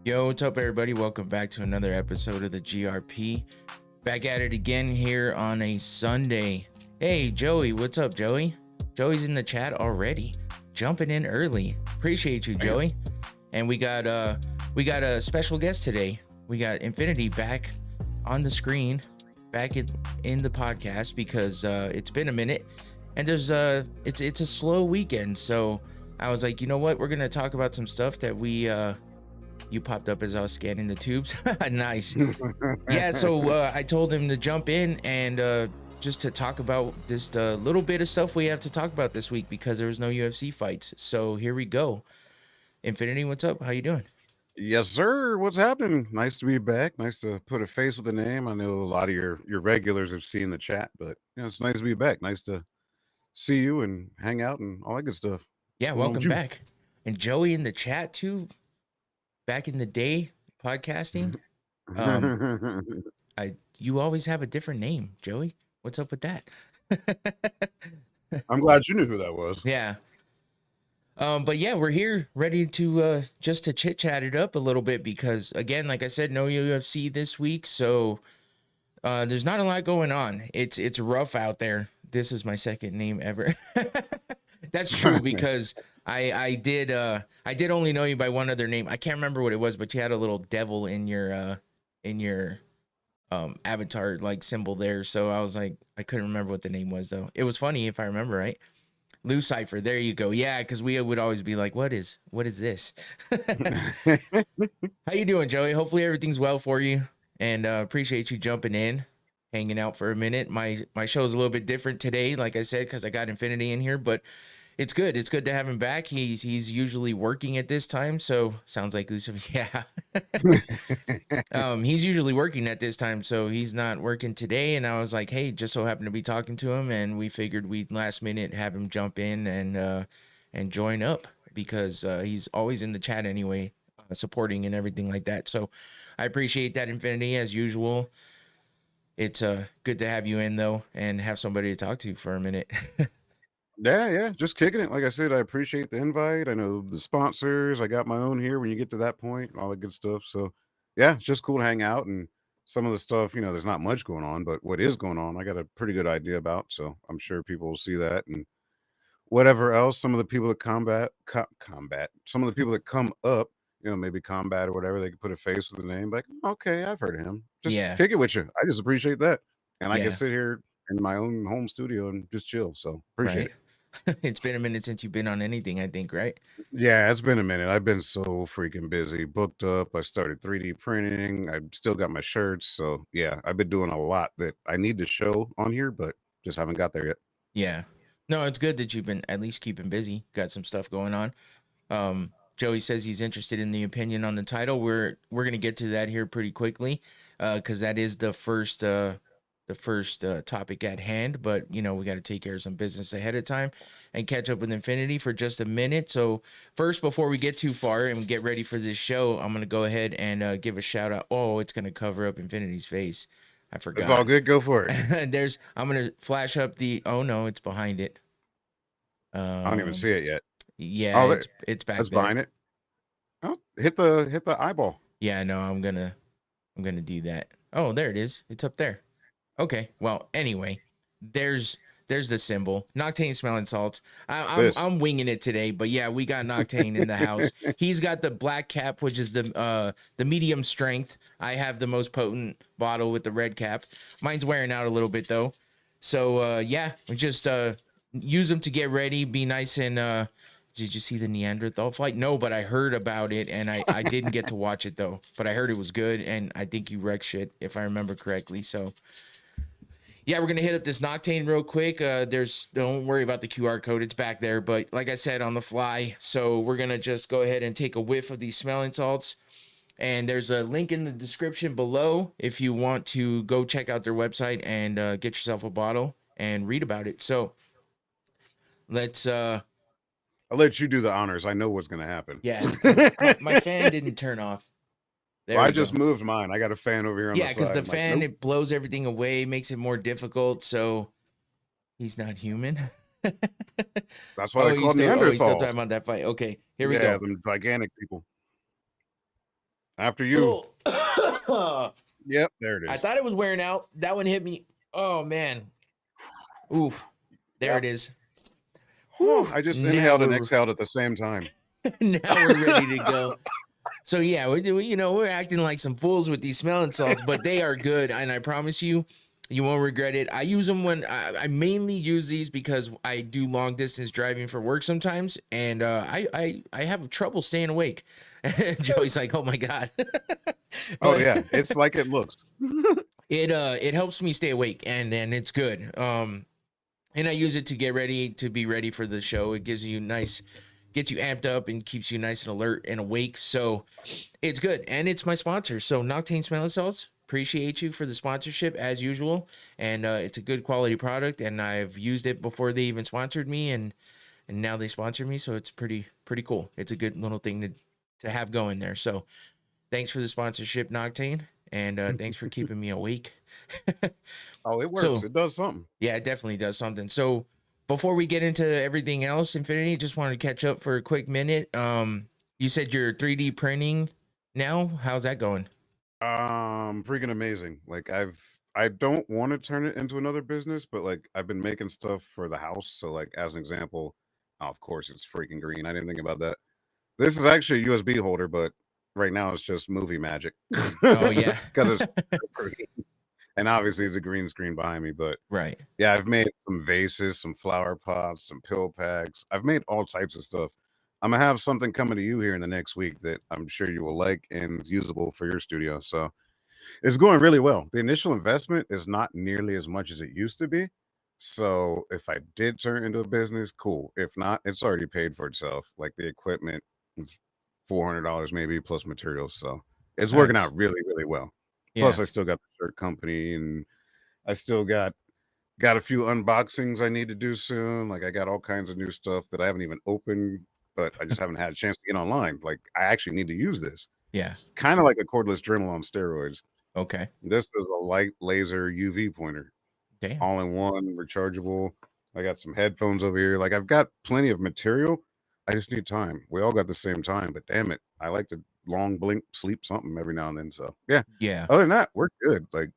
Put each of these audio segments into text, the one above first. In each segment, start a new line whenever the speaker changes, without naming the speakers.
Yo, what's up, everybody? Welcome back to another episode of the GRP. Back at it again here on a Sunday. Hey, Joey, what's up, Joey? Joey's in the chat already, jumping in early. Appreciate you, Joey. And we got a special guest today. We got Infinity back on the screen, back in the podcast because it's been a minute, and there's it's a slow weekend. So I was like, you know what? We're gonna talk about some stuff that you popped up as I was scanning the tubes. Nice. Yeah, so I told him to jump in and just to talk about this little bit of stuff we have to talk about this week because there was no UFC fights. So here we go. Infinity, what's up? How you doing?
Yes, sir. What's happening? Nice to be back. Nice to put a face with a name. I know a lot of your regulars have seen the chat, but it's nice to be back. Nice to see you and hang out and all that good stuff.
Yeah,
What's going on with
welcome
you?
back. And Joey in the chat too. Back in the day, podcasting. You always have a different name, Joey. What's up with that?
I'm glad you knew who that was.
Yeah. But yeah, we're here ready to just to chit chat it up a little bit because again, like I said, no UFC this week, so there's not a lot going on. It's rough out there. This is my second name ever. That's true because I did only know you by one other name. I can't remember what it was, but you had a little devil in your avatar like symbol there. So I was like, I couldn't remember what the name was though. It was funny if I remember right. Lucifer, there you go. Yeah, because we would always be like, what is this? How you doing, Joey? Hopefully everything's well for you, and appreciate you jumping in, hanging out for a minute. My show's a little bit different today, like I said, because I got Infinity in here, but it's good. It's good to have him back. He's usually working at this time, so sounds like Lucifer. Yeah. He's usually working at this time, so he's not working today. And I was like, hey, just so happened to be talking to him, and we figured we'd last minute have him jump in and join up because he's always in the chat anyway, supporting and everything like that. So I appreciate that, Infinity, as usual. It's good to have you in though, and have somebody to talk to for a minute.
Yeah, just kicking it. Like I said, I appreciate the invite. I know the sponsors. I got my own here when you get to that point, all that good stuff. So yeah, it's just cool to hang out and some of the stuff, there's not much going on, but what is going on, I got a pretty good idea about. So I'm sure people will see that and whatever else. Some of the people that combat, some of the people that come up, maybe combat or whatever, they could put a face with a name like, okay, I've heard of him. Just
Yeah,
kick it with you. I just appreciate that. And I can
yeah,
sit here in my own home studio and just chill. So appreciate
right.
it.
It's been a minute since you've been on anything, I think, right?
Yeah, it's been a minute. I've been so freaking busy, booked up. I started 3D printing. I've still got my shirts. So yeah, I've been doing a lot that I need to show on here, but just haven't got there yet.
Yeah. No, it's good that you've been at least keeping busy. Got some stuff going on. Joey says he's interested in the opinion on the title. We're gonna get to that here pretty quickly, because that is the first topic at hand. But we got to take care of some business ahead of time and catch up with Infinity for just a minute. So first, before we get too far and get ready for this show, I'm gonna go ahead and give a shout out. Oh, it's gonna cover up Infinity's face. I
It's all
forgot.
good. Go for it.
I'm gonna flash up the. Oh no, it's behind it.
I don't even
Um,
see it yet.
yeah,
Oh,
it's back
that's
there.
behind it. Oh, hit the eyeball.
Yeah, no, I'm gonna do that. Oh, there it is. It's up there. Okay. Well, anyway, there's the symbol. Noctane smelling salts.
This.
I'm winging it today, but yeah, we got Noctane in the house. He's got the black cap, which is the medium strength. I have the most potent bottle with the red cap. Mine's wearing out a little bit though. So yeah, we just use them to get ready, be nice and did you see the Neanderthal fight? No, but I heard about it and I didn't get to watch it though. But I heard it was good and I think you wrecked shit if I remember correctly. So yeah, we're gonna hit up this Noctane real quick. Don't worry about the QR code, it's back there. But like I said, on the fly, so we're gonna just go ahead and take a whiff of these smelling salts. And there's a link in the description below if you want to go check out their website and get yourself a bottle and read about it. So let's
I'll let you do the honors. I know what's gonna happen.
yeah, my fan didn't turn off. There
Well, I
we
just
go.
moved mine. I got a fan over here on the
Yeah, because
side.
the
I'm like,
fan
nope.
it blows everything away, makes it more difficult. So he's not human.
That's why
Oh,
they call them
he's still
Neanderthals.
talking about that fight. Okay, here we
Yeah,
go.
them gigantic people. After you.
Oh,
Yep, there it
I
is.
thought it was wearing out. That one hit me. Oh man. Oof. There
Yep.
it is. Oof.
I just
Now
inhaled and
we're
exhaled at the same time.
now we're ready to go. So yeah, we're doing, we're acting like some fools with these smelling salts, but they are good, and I promise you, you won't regret it. I use them when I mainly use these because I do long distance driving for work sometimes, and I have trouble staying awake. Joey's like, oh my god,
Oh
but
yeah, it's like it looks.
it helps me stay awake, and it's good. And I use it to be ready for the show. It gives you gets you amped up and keeps you nice and alert and awake. So it's good. And it's my sponsor. So Noctane Smelling Salts, appreciate you for the sponsorship as usual. And it's a good quality product. And I've used it before they even sponsored me. And now they sponsor me. So it's pretty cool. It's a good little thing to have going there. So thanks for the sponsorship, Noctane. And thanks for keeping me awake.
Oh, it works.
So
It does something.
yeah, it definitely does something. So before we get into everything else, Infinity, just wanted to catch up for a quick minute. You said you're 3D printing now. How's that going?
Freaking amazing. Like I don't want to turn it into another business, but like I've been making stuff for the house. So like as an example, of course it's freaking green. I didn't think about that. This is actually a USB holder, but right now it's just movie magic
Oh yeah.
because it's green. And obviously it's a green screen behind me. But
Right.
yeah, I've made some vases, some flower pots, some pill packs. I've made all types of stuff. I'm gonna have something coming to you here in the next week that I'm sure you will like and it's usable for your studio. So it's going really well. The initial investment is not nearly as much as it used to be. So if I did turn it into a business, cool. If not, it's already paid for itself. Like the equipment, it's $400 maybe plus materials. So it's working
Nice.
out really, really well. Plus,
Yeah.
I still got the shirt company, and I still got a few unboxings I need to do soon. Like I got all kinds of new stuff that I haven't even opened, but I just haven't had a chance to get online. Like I actually need to use this.
Yeah.
It's kind of like a cordless Dremel on steroids.
Okay.
This is a light laser UV pointer,
Damn.
all in one, rechargeable. I got some headphones over here. Like I've got plenty of material. I just need time. We all got the same time, but damn it, I like to long blink sleep something every now and then. So yeah.
Yeah.
Other than that, we're good. Like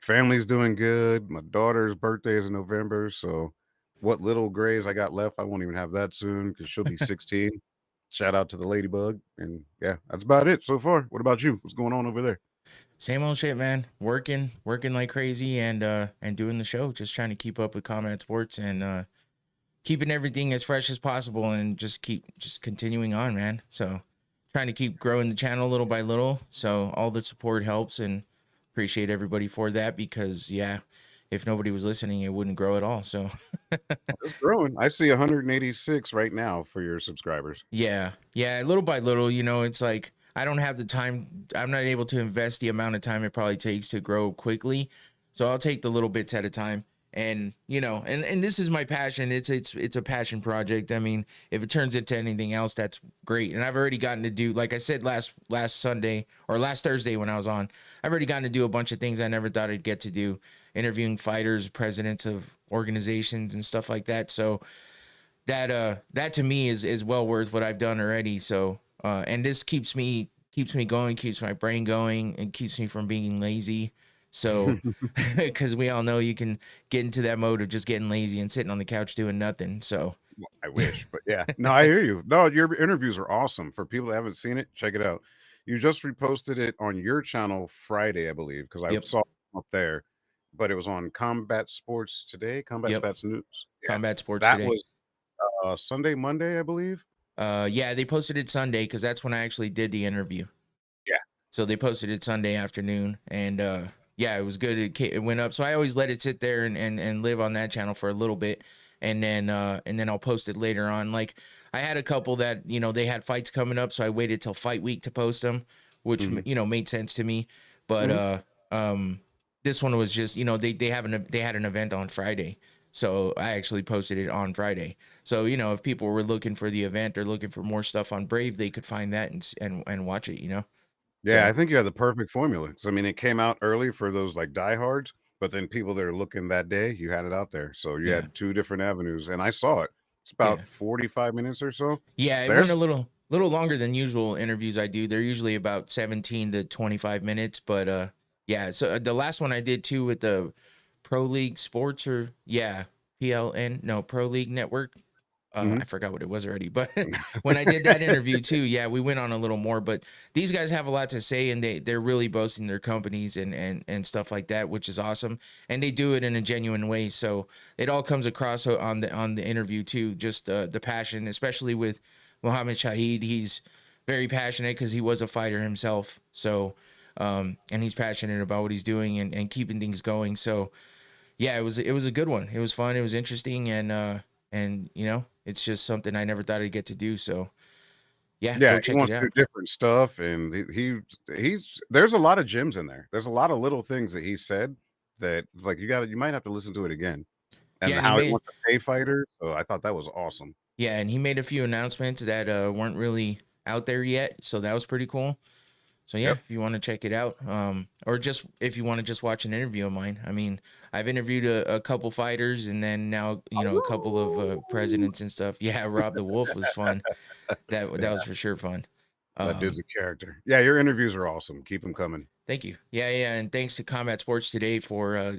family's doing good. My daughter's birthday is in November, so what little grays I got left, I won't even have that soon because she'll be 16. Shout out to the ladybug. And yeah, that's about it so far. What about you? What's going on over there?
Same old shit, man. Working like crazy and doing the show. Just trying to keep up with Combat Sports and keeping everything as fresh as possible and just continuing on, man. So trying to keep growing the channel little by little. So all the support helps and appreciate everybody for that because yeah, if nobody was listening, it wouldn't grow at all. So
It's growing. I see 186 right now for your subscribers.
yeah, little by little, it's like I don't have the time. I'm not able to invest the amount of time it probably takes to grow quickly. So I'll take the little bits at a time. And and this is my passion. It's a passion project. I mean, if it turns into anything else, that's great. And I've already gotten to do, like I said last Sunday or last Thursday when I was on, I've already gotten to do a bunch of things I never thought I'd get to do, interviewing fighters, presidents of organizations and stuff like that. So that to me is well worth what I've done already. So and this keeps me going, keeps my brain going, and keeps me from being lazy. So because we all know you can get into that mode of just getting lazy and sitting on the couch doing nothing. So
Well, I wish, but yeah. No, I hear you. No, your interviews are awesome. For people that haven't seen it, check it out. You just reposted it on your channel Friday, I believe, because I
yep,
saw it up there, but it was on Combat Sports Today, Combat
yep.
Sports News. Yeah.
Combat Sports
That
Today.
was Sunday, Monday, I believe.
Yeah, they posted it Sunday because that's when I actually did the interview.
Yeah.
So they posted it Sunday afternoon, and yeah, it was good. It went up. So I always let it sit there and live on that channel for a little bit, and then I'll post it later on. Like I had a couple that they had fights coming up, so I waited till fight week to post them, which
Mhm.
made sense to me. But
Mhm.
this one was just they had an event on Friday. So I actually posted it on Friday. So if people were looking for the event or looking for more stuff on Brave, they could find that and watch it.
Yeah, I
So
think you had the perfect formula. So I mean, it came out early for those like diehards, but then people that are looking that day, you had it out there. So you
yeah,
had two different avenues, and I saw it. It's
yeah,
about 45 minutes or so.
yeah. It went a
There's
little. little longer than usual interviews I do. They're usually about 17 to 25 minutes, but yeah, so the last one I did too with the Pro League Sports or yeah, PLN, no, Pro League Network.
Mhm.
I forgot what it was already, but when I did that interview too, yeah, we went on a little more. But these guys have a lot to say, and they're really boasting their companies and stuff like that, which is awesome. And they do it in a genuine way, so it all comes across on the interview too. Just the passion, especially with Mohammed Shahid, he's very passionate because he was a fighter himself. So, and he's passionate about what he's doing and keeping things going. So yeah, it was a good one. It was fun. It was interesting, and you know, it's just something I never thought I'd get to do. So yeah,
Yeah,
go
he
check it
wants to
out.
do different stuff, and he's there's a lot of gems in there. There's a lot of little things that he said that it's like you might have to listen to it again,
Yeah,
and
and he
how he
made
wants to pay fighters. So I thought that was awesome.
yeah, and he made a few announcements that weren't really out there yet. So that was pretty cool. So yeah,
Yep.
if you want to check it out, or just if you want to just watch an interview of mine, I mean, I've interviewed a couple fighters, and then now you know a couple of presidents and stuff. Yeah, Rob the Wolf was fun. That
Yeah,
was for sure fun.
that dude's
Um,
a character. Yeah, your interviews are awesome. Keep them coming.
Thank you. Yeah, yeah, and thanks to Combat Sports Today for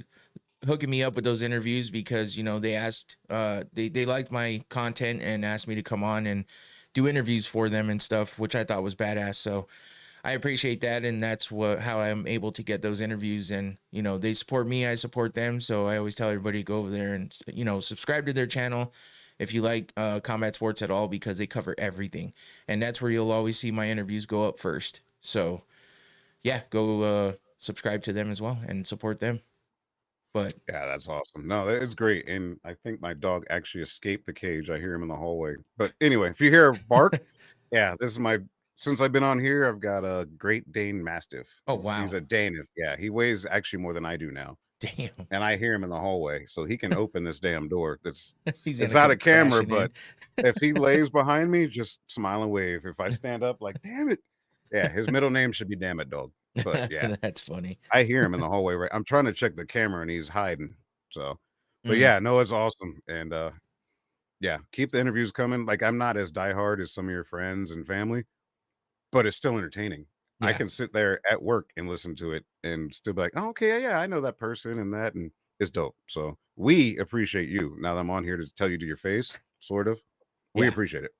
hooking me up with those interviews because you know they asked they liked my content and asked me to come on and do interviews for them and stuff, which I thought was badass. So I appreciate that, and that's how I'm able to get those interviews. And you know, they support me, I support them. So I always tell everybody to go over there and you know subscribe to their channel if you like combat sports at all because they cover everything, and that's where you'll always see my interviews go up first. So yeah, go subscribe to them as well and support them. But
Yeah, that's awesome. No, it's great. And I think my dog actually escaped the cage. I hear him in the hallway. But anyway, if you hear a bark, yeah, this is my since I've been on here, I've got a Great Dane Mastiff.
oh
He's
wow,
a Dane. Yeah, he weighs actually more than I do now.
damn,
And I hear him in the hallway, so he can open this damn door.
he's
It's
gonna
out
come
of camera,
crashing
but
in.
if he lays behind me, just smile and wave. If I stand up, like, damn it. Yeah, his middle name should be Damn It Dog. But yeah.
That's funny.
I hear him in the hallway, right? I'm trying to check the camera and he's hiding. So, but
Mm,
yeah, no, it's awesome. And yeah, keep the interviews coming. Like I'm not as diehard as some of your friends and family, but it's still entertaining. I
yeah.
can sit there at work and listen to it and still be like, oh, okay, yeah, I know that person and that, and it's dope. So we appreciate you. Now that I'm on here to tell you to your face, sort of, we
Yeah.
appreciate it.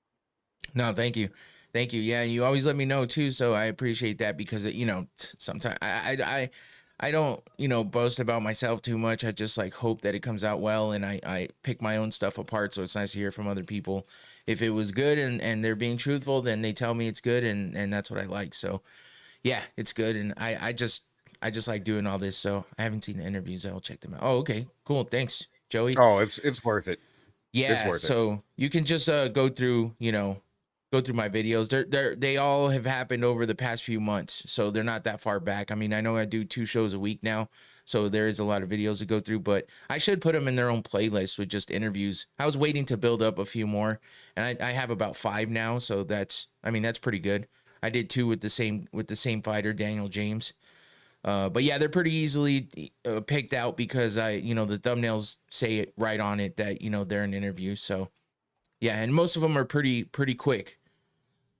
No, thank you. Thank you. Yeah, you always let me know too, so I appreciate that because you know, sometimes I don't, you know, boast about myself too much. I just like hope that it comes out well and I pick my own stuff apart, so it's nice to hear from other people. If it was good and they're being truthful, then they tell me it's good and that's what I like. So, yeah, it's good and I just like doing all this. So, I haven't seen the interviews. I'll check them out. Oh, okay. Cool. Thanks, Joey.
Oh, it's worth it. It's
Yeah,
worth it.
so you can just go through, you know, go through my videos. They all have happened over the past few months, so they're not that far back. I mean, I know I do 2 shows a week now, so there is a lot of videos to go through, but I should put them in their own playlist with just interviews. I was waiting to build up a few more, and I have about 5 now, so I mean, that's pretty good. I did 2 with the same fighter, Daniel James. But yeah, they're pretty easily picked out because you know, the thumbnails say it right on it that you know they're an interview. So yeah, and most of them are pretty quick,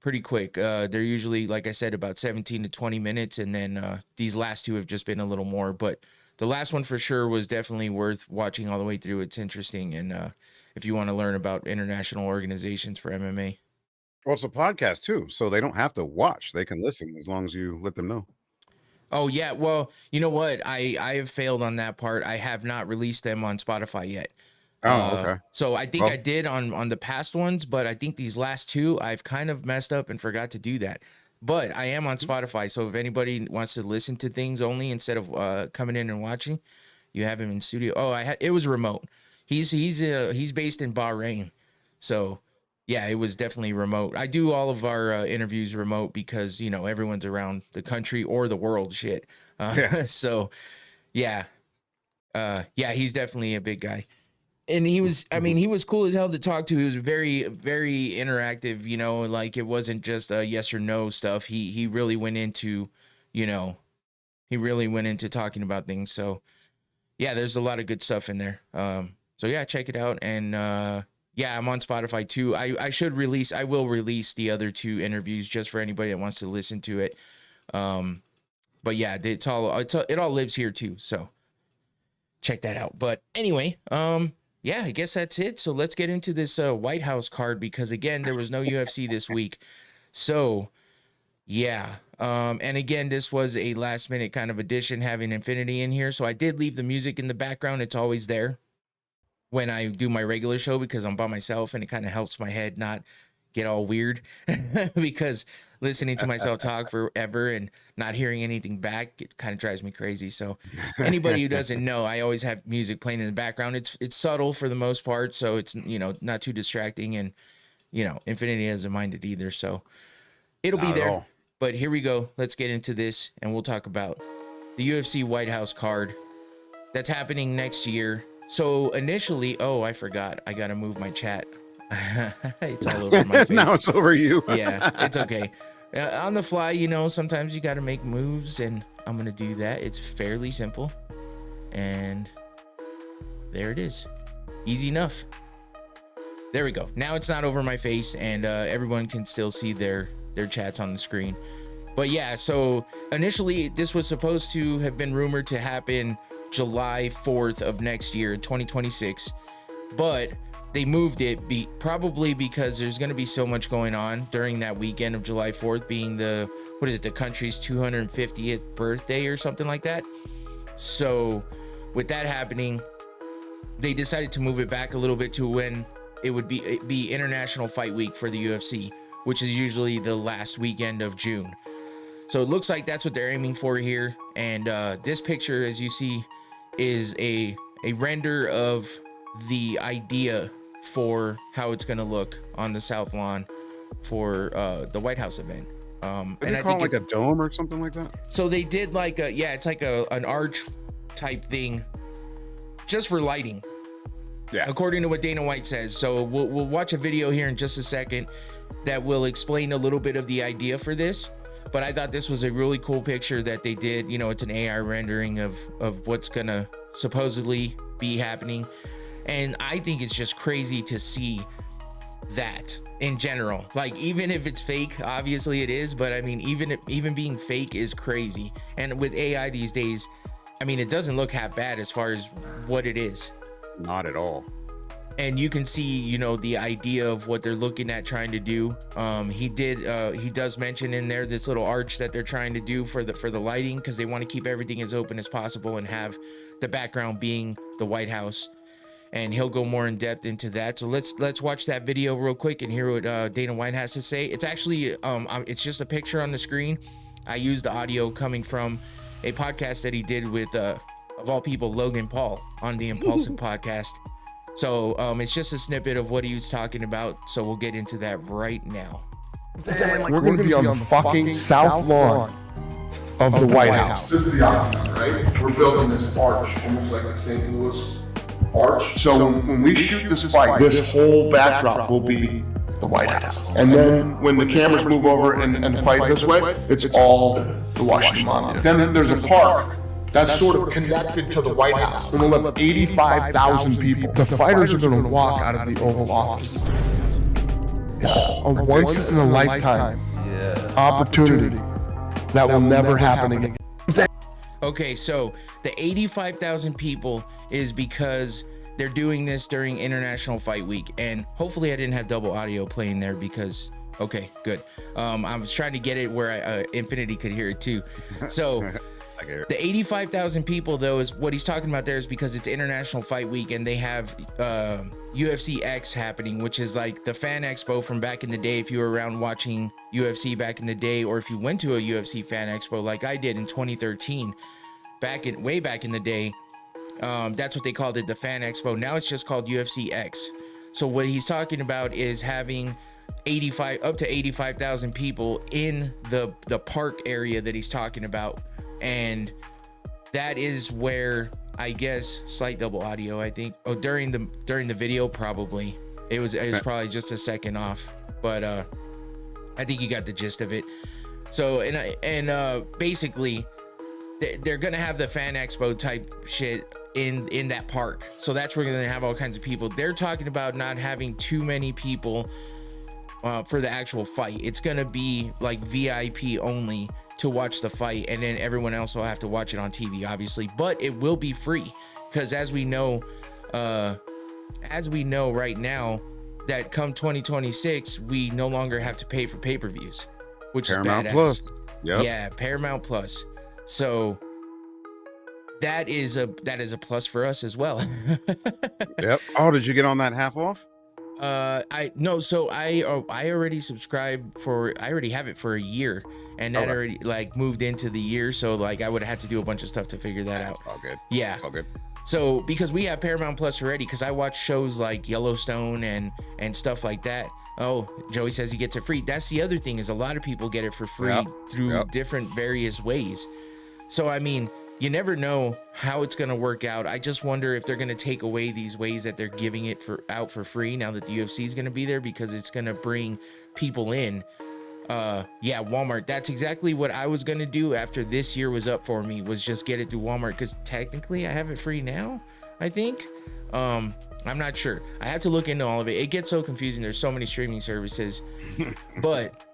pretty quick. They're usually, like I said, about 17 to 20 minutes, and then these last 2 have just been a little more. But the last one for sure was definitely worth watching all the way through. It's interesting, and if you want to learn about international organizations for MMA.
Well, it's a podcast too, so they don't have to watch. They can listen as long as you let them know.
Oh yeah, well, you know what? I have failed on that part. I have not released them on Spotify yet.
Oh, okay.
So I think I
Well,
did on the past ones, but I think these last 2 I've kind of messed up and forgot to do that. But I am on Spotify, so if anybody wants to listen to things only instead of coming in and watching, you have him in studio. Oh, it was remote. He's based in Bahrain, so yeah, it was definitely remote. I do all of our interviews remote because you know everyone's around the country or the world. Shit.
yeah.
So yeah, yeah, he's definitely a big guy. And he was, I mean, he was cool as hell to talk to. He was very interactive, you know, like it wasn't just a yes or no stuff. He really went into, you know, he really went into talking about things. So yeah, there's a lot of good stuff in there. So yeah, check it out. And Yeah, I'm on Spotify too. I will release the other 2 interviews just for anybody that wants to listen to it. But yeah, it all lives here too. So check that out. But anyway, yeah, I guess that's it. So let's get into this White House card, because again, there was no UFC this week. So yeah. And again, this was a last minute kind of addition, having Infinity in here. So I did leave the music in the background. It's always there when I do my regular show, because I'm by myself, and it kind of helps my head not get all weird because listening to myself talk forever and not hearing anything back, it kind of drives me crazy. So anybody who doesn't know, I always have music playing in the background. It's subtle for the most part, so it's, you know, not too distracting, and you know, Infinity doesn't mind it either, so it'll be there. But here we go. Let's get into this, and we'll talk about the UFC White House card that's happening next year. So initially, oh, I forgot. I got to move my chat. It's all over my face.
Now it's over you.
Yeah, it's okay. On the fly, you know, sometimes you got to make moves, and I'm going to do that. It's fairly simple. And there it is. Easy enough. There we go. Now it's not over my face, and everyone can still see their chats on the screen. But yeah, so initially this was supposed to have been rumored to happen July 4th of next year, 2026. But they moved it probably because there's going to be so much going on during that weekend of July 4th, being the country's 250th birthday or something like that. So with that happening, they decided to move it back a little bit to when it would be International Fight Week for the UFC, which is usually the last weekend of June. So it looks like that's what they're aiming for here. And this picture, as you see, is a render of the idea for how it's going to look on the South Lawn for the White House event.
And I think like a dome or something like that.
So they did like it's like an arch type thing just for lighting. Yeah. According to what Dana White says. So we'll watch a video here in just a second that will explain a little bit of the idea for this. But I thought this was a really cool picture that they did. You know, it's an AI rendering of what's gonna supposedly be happening. And I think it's just crazy to see that in general. Like, even if it's fake, obviously it is, but I mean, even being fake is crazy. And with AI these days, I mean, it doesn't look half bad as far as what it is.
Not at all.
And you can see, you know, the idea of what they're looking at trying to do. He does mention in there this little arch that they're trying to do for the lighting, because they want to keep everything as open as possible and have the background being the White House. And he'll go more in depth into that. So let's watch that video real quick and hear what Dana White has to say. It's actually it's just a picture on the screen. I used the audio coming from a podcast that he did with of all people, Logan Paul, on the Impulsive podcast. So it's just a snippet of what he was talking about. So we'll get into that right now.
We're going to be on the fucking South Lawn of the White House.
This is the octagon, right? We're building this arch, almost like a St. Louis arch.
So when we shoot this fight, this whole backdrop will be the White House. And then when the cameras move over and the fight's this way, it's all the Washington Monument. Then there's a park that's sort of connected to the White House. And we'll have 85,000 people. The fighters are going to walk out of the Oval Office. A once in a lifetime opportunity that will never happen again.
Okay, so the 85,000 people is because they're doing this during International Fight Week. And hopefully I didn't have double audio playing there because, okay, good. I was trying to get it where Infinity could hear it too. So the 85,000 people, though, is what he's talking about there, is because it's International Fight Week and they have UFC X happening, which is like the fan expo from back in the day. If you were around watching UFC back in the day, or if you went to a UFC fan expo like I did in 2013, way back in the day, that's what they called it, the fan expo. Now it's just called UFC X. So what he's talking about is having up to 85,000 people in the park area that he's talking about. And that is where, I guess, slight double audio, I think. Oh, during the video, probably. It was probably just a second off, but I think you got the gist of it. So, and basically, they're gonna have the fan expo type shit in that park. So that's where we're gonna have all kinds of people. They're talking about not having too many people for the actual fight. It's gonna be like VIP only to watch the fight, and then everyone else will have to watch it on TV, obviously, but it will be free, because as we know right now, that come 2026 we no longer have to pay for pay-per-views, which
Paramount
is badass.
Plus. Yep.
Yeah, Paramount Plus. So that is a plus for us as well.
Yep. Oh, did you get on that half off?
I already subscribed for, I already have it for a year, and that
Okay.
already like moved into the year, so like I would have had to do a bunch of stuff to figure that out.
All good.
Yeah.
It's all good.
So because we have Paramount Plus already, because I watch shows like Yellowstone and stuff like that. Oh, Joey says he gets it free. That's the other thing, is a lot of people get it for free through different various ways. So I mean, you never know how it's going to work out. I just wonder if they're going to take away these ways that they're giving it out for free now that the UFC is going to be there, because it's going to bring people in. Yeah, Walmart. That's exactly what I was going to do after this year was up for me, was just get it through Walmart, because technically I have it free now, I think. I'm not sure. I have to look into all of it. It gets so confusing. There's so many streaming services, but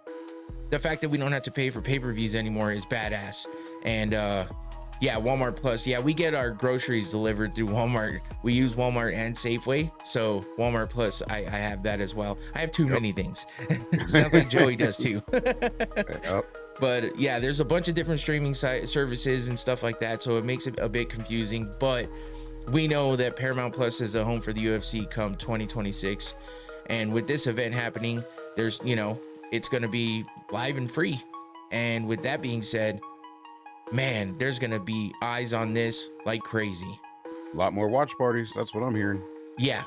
the fact that we don't have to pay for pay-per-views anymore is badass. And yeah, Walmart Plus. Yeah, we get our groceries delivered through Walmart. We use Walmart and Safeway. So Walmart Plus, I have that as well. I have too many things. Sounds like Joey does too. But yeah, there's a bunch of different streaming services and stuff like that. So it makes it a bit confusing. But we know that Paramount Plus is a home for the UFC come 2026. And with this event happening, there's, you know, it's going to be live and free. And with that being said, man, there's gonna be eyes on this like crazy.
A lot more watch parties. That's what I'm hearing.
Yeah,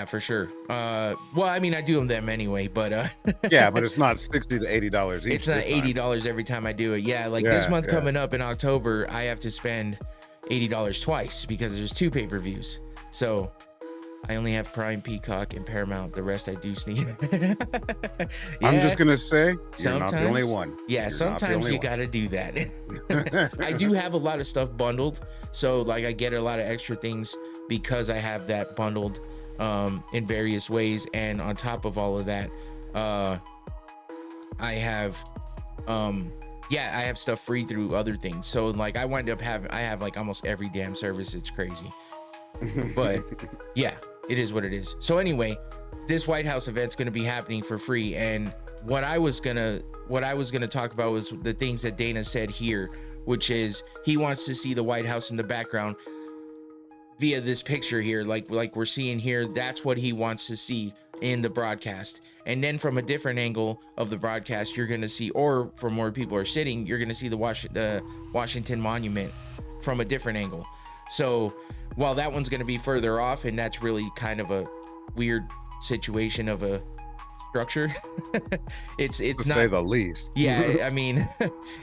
for sure. Well, I mean, I do them anyway, but
Yeah, but it's not $60 to $80 each.
it's not $80 every time I do it. Yeah, like this month coming up in October, I have to spend $80 twice because there's 2 pay-per-views. So I only have Prime, Peacock, and Paramount. The rest I do sneak. Yeah.
I'm just gonna say, you're not
Sometimes,
the only one.
Yeah,
You're
sometimes you gotta do that. I do have a lot of stuff bundled, so like I get a lot of extra things because I have that bundled in various ways. And on top of all of that, I have I have stuff free through other things. So like I wind up I have like almost every damn service. It's crazy. But yeah, it is what it is. So anyway, this White House event's going to be happening for free, and what I was gonna talk about was the things that Dana said here, which is he wants to see the White House in the background via this picture here, like we're seeing here. That's what he wants to see in the broadcast. And then from a different angle of the broadcast, you're going to see, or from where people are sitting, you're going to see the Washington Monument from a different angle. So while that one's going to be further off, and that's really kind of a weird situation of a structure, it's
to
not,
say the least.
yeah, I mean,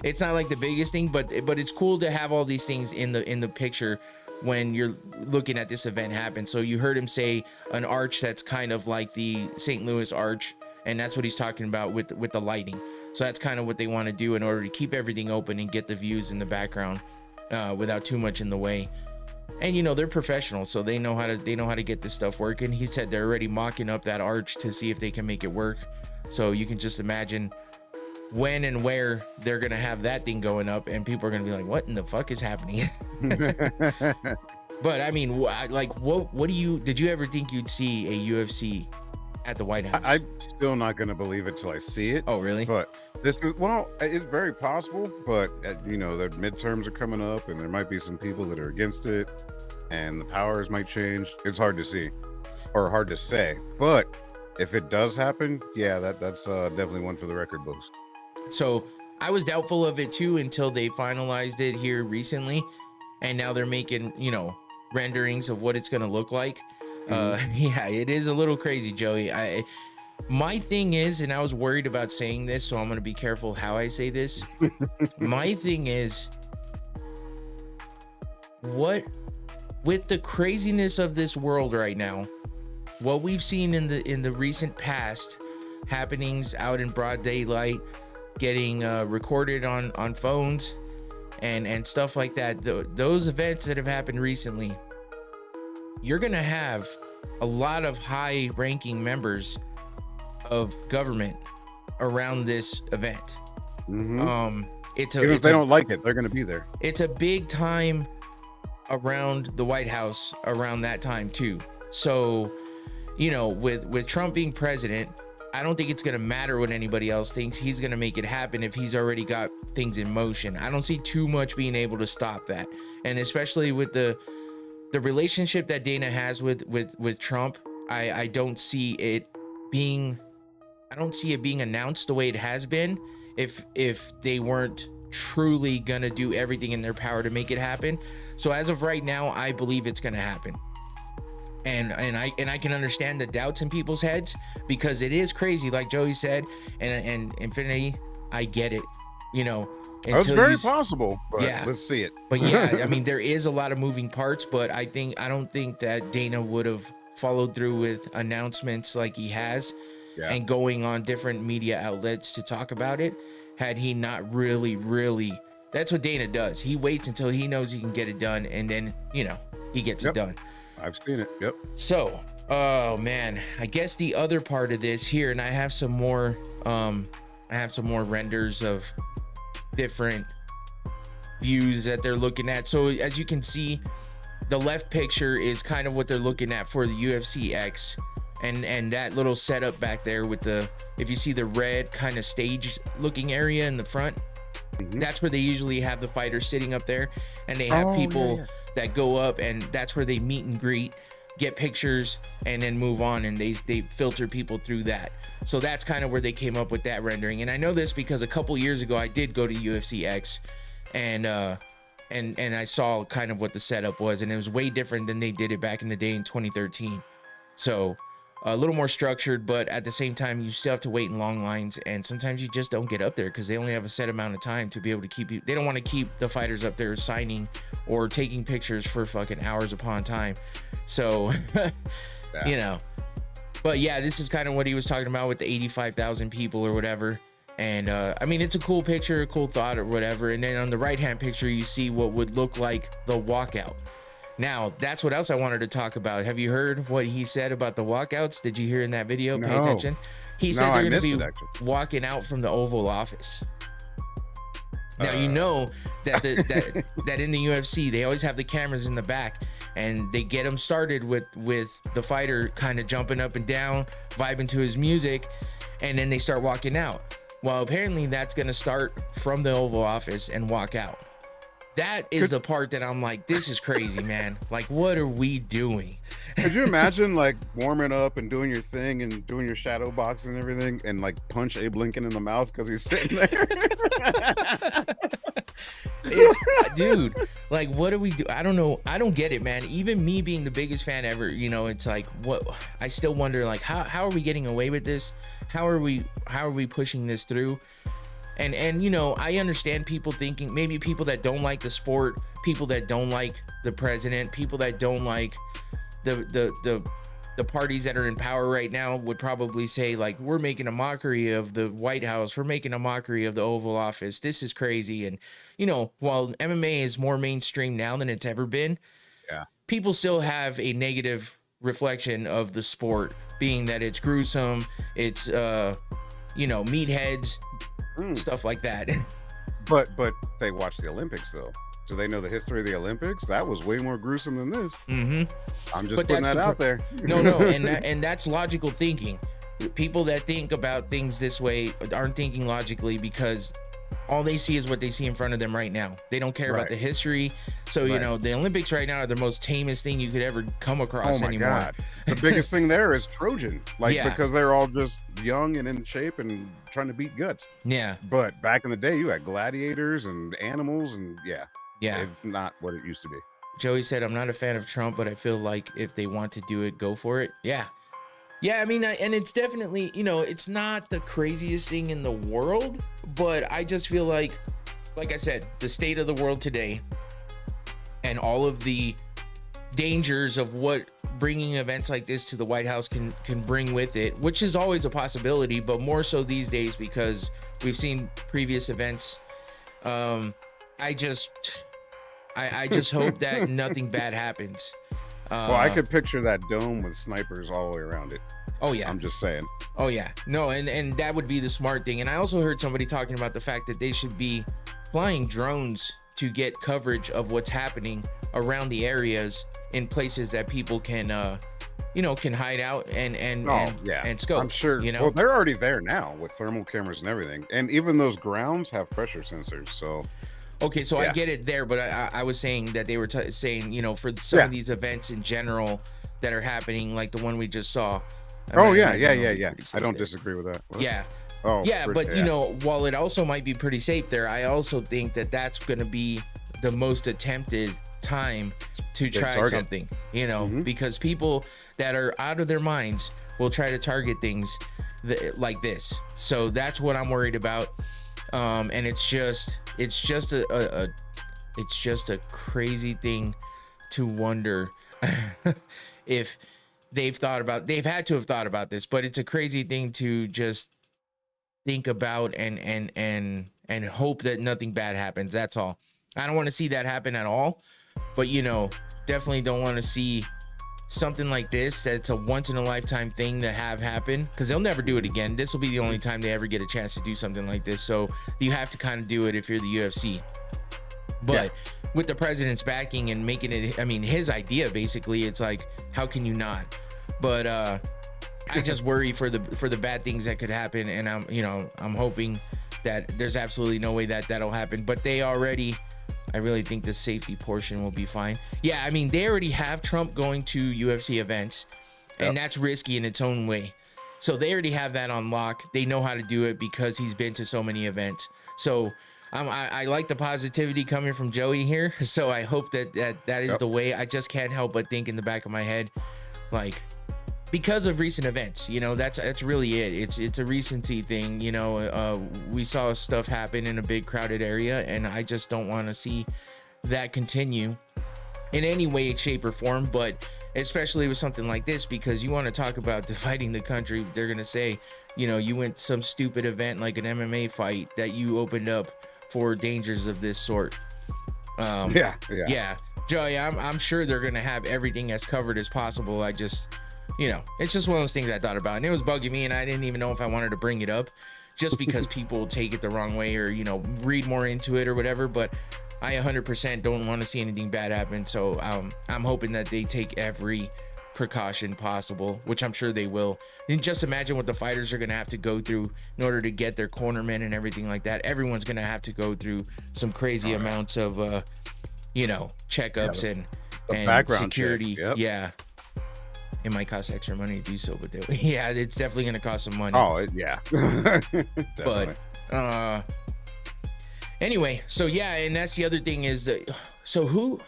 it's not like the biggest thing, but it's cool to have all these things in the picture when you're looking at this event happen. So you heard him say an arch that's kind of like the St. Louis arch, and that's what he's talking about with the lighting. So that's kind of what they want to do in order to keep everything open and get the views in the background without too much in the way. And you know, they're professionals, so they know how to get this stuff working. He said they're already mocking up that arch to see if they can make it work. So you can just imagine when and where they're gonna have that thing going up, and people are gonna be like, "What in the fuck is happening?" But I mean, like, what do you? Did you ever think you'd see a UFC at the White House?
I'm still not gonna believe it till I see it.
Oh, really?
But this is, well, it's very possible, but you know, the midterms are coming up, and there might be some people that are against it, and the powers might change. It's hard to see, or hard to say. But if it does happen, yeah, that's definitely one for the record books.
So I was doubtful of it too until they finalized it here recently, and now they're making, you know, renderings of what it's gonna look like. Yeah, it is a little crazy, Joey. My thing is, and I was worried about saying this, so I'm gonna be careful how I say this. My thing is, what with the craziness of this world right now, what we've seen in the recent past, happenings out in broad daylight, getting recorded on phones and stuff like that, those events that have happened recently, you're going to have a lot of high ranking members of government around this event. It's
Even if they don't like it, they're going to be there.
It's a big time around the White House around that time too. So, you know, with Trump being president, I don't think it's going to matter what anybody else thinks. He's going to make it happen if he's already got things in motion. I don't see too much being able to stop that. And especially with the relationship that Dana has with Trump, I don't see it being announced the way it has been if they weren't truly gonna do everything in their power to make it happen. So as of right now, I believe it's gonna happen. And I can understand the doubts in people's heads, because it is crazy, like Joey said, and Infinity, I get it, you know.
It's very possible, but
yeah,
let's see it.
But yeah, I mean, there is a lot of moving parts, but I don't think that Dana would have followed through with announcements like he has, and going on different media outlets to talk about it, had he not really, that's what Dana does. He waits until he knows he can get it done, and then, you know, he gets it done.
I've seen it. Yep.
So, oh man, I guess the other part of this here, and I have some more renders of different views that they're looking at. So as you can see, the left picture is kind of what they're looking at for the UFC X, and that little setup back there with the, if you see the red kind of stage looking area in the front, that's where they usually have the fighters sitting up there, and they have people that go up, and that's where they meet and greet, get pictures, and then move on, and they filter people through that. So that's kind of where they came up with that rendering. And I know this because a couple years ago I did go to UFC X, and I saw kind of what the setup was, and it was way different than they did it back in the day in 2013. So a little more structured, but at the same time, you still have to wait in long lines, and sometimes you just don't get up there because they only have a set amount of time to be able to keep you. They don't want to keep the fighters up there signing or taking pictures for fucking hours upon time. So, you know, but yeah, this is kind of what he was talking about with the 85,000 people or whatever. And I mean, it's a cool picture, a cool thought or whatever. And then on the right-hand picture, you see what would look like the walkout. Now, that's what else I wanted to talk about. Have you heard what he said about the walkouts? Did you hear in that video?
No.
Pay attention. He said they're going to be
actually
walking out from the Oval Office. Now, you know that that in the UFC, they always have the cameras in the back, and they get them started with the fighter kind of jumping up and down, vibing to his music, and then they start walking out. Well, apparently that's going to start from the Oval Office and walk out. That is the part that I'm like, this is crazy, man. Like, what are we doing?
Could you imagine like warming up and doing your thing and doing your shadow box and everything, and like punch Abe Lincoln in the mouth because he's sitting there?
Dude, like, what do we do? I don't know. I don't get it, man. Even me being the biggest fan ever, you know, it's like, what? I still wonder, like, how are we getting away with this? How are we pushing this through? And you know, I understand people thinking, maybe people that don't like the sport, people that don't like the president, people that don't like the parties that are in power right now would probably say, like, we're making a mockery of the White House, we're making a mockery of the Oval Office, this is crazy. And you know, while MMA is more mainstream now than it's ever been, people still have a negative reflection of the sport, being that it's gruesome, it's you know, meatheads, stuff like that.
But they watch the Olympics though. Do they know the history of the Olympics? That was way more gruesome than this. I'm just putting that out there.
No, and that's logical thinking. People that think about things this way aren't thinking logically, because all they see is what they see in front of them right now. They don't care about the history. So, you know, the Olympics right now are the most tamest thing you could ever come across anymore. God.
The biggest thing there is Trojan. Like, because they're all just young and in shape and trying to beat guts.
Yeah.
But back in the day, you had gladiators and animals, and it's not what it used to be.
Joey said, I'm not a fan of Trump, but I feel like if they want to do it, go for it. Yeah, I mean, and it's definitely, you know, it's not the craziest thing in the world, but I just feel like I said, the state of the world today and all of the dangers of what bringing events like this to the White House can bring with it, which is always a possibility, but more so these days because we've seen previous events. I just hope that nothing bad happens.
Well, I could picture that dome with snipers all the way around it.
Oh yeah.
I'm just saying.
Oh yeah. No, and that would be the smart thing. And I also heard somebody talking about the fact that they should be flying drones to get coverage of what's happening around the areas in places that people can can hide out and scope.
I'm sure.
You know,
Well, they're already there now with thermal cameras and everything, and even those grounds have pressure sensors. So
okay, so
yeah.
I get it there, but I was saying that they were saying, for some of these events in general that are happening, like the one we just saw.
Yeah. I don't disagree with that. What?
Yeah.
Oh
yeah, but while it also might be pretty safe there, I also think that that's going to be the most attempted time to try something, because people that are out of their minds will try to target things like this. So that's what I'm worried about. And it's just a crazy thing to wonder if they've had to have thought about this, but it's a crazy thing to just think about and hope that nothing bad happens. That's all. I don't want to see that happen at all, but definitely don't want to see something like this that's a once in a lifetime thing to have happen, because they'll never do it again. This will be the only time they ever get a chance to do something like this, so you have to kind of do it if you're the UFC. But with the president's backing and making it, his idea basically, it's like, how can you not? But I just worry for the bad things that could happen, and I'm hoping that there's absolutely no way that that'll happen. But I really think the safety portion will be fine. Yeah, they already have Trump going to UFC events, and that's risky in its own way. So they already have that on lock. They know how to do it because he's been to so many events. So I like the positivity coming from Joey here. So I hope that is the way. I just can't help but think in the back of my head, like, because of recent events, that's really it. It's a recency thing. We saw stuff happen in a big crowded area, and I just don't want to see that continue in any way, shape, or form. But especially with something like this, because you want to talk about dividing the country, they're gonna say, you went some stupid event like an MMA fight that you opened up for dangers of this sort. Yeah, Joey, I'm sure they're gonna have everything as covered as possible. I just, it's just one of those things I thought about, and it was bugging me, and I didn't even know if I wanted to bring it up, just because people take it the wrong way, or read more into it or whatever. But I 100% don't want to see anything bad happen. So I'm hoping that they take every precaution possible, which I'm sure they will. And just imagine what the fighters are going to have to go through in order to get their cornermen and everything like that. Everyone's going to have to go through some crazy amounts of checkups and
background
security.
Check. Yep.
Yeah, it might cost extra money to do so, but it's definitely going to cost some money.
Oh yeah.
But anyway, so yeah, and that's the other thing is that, so who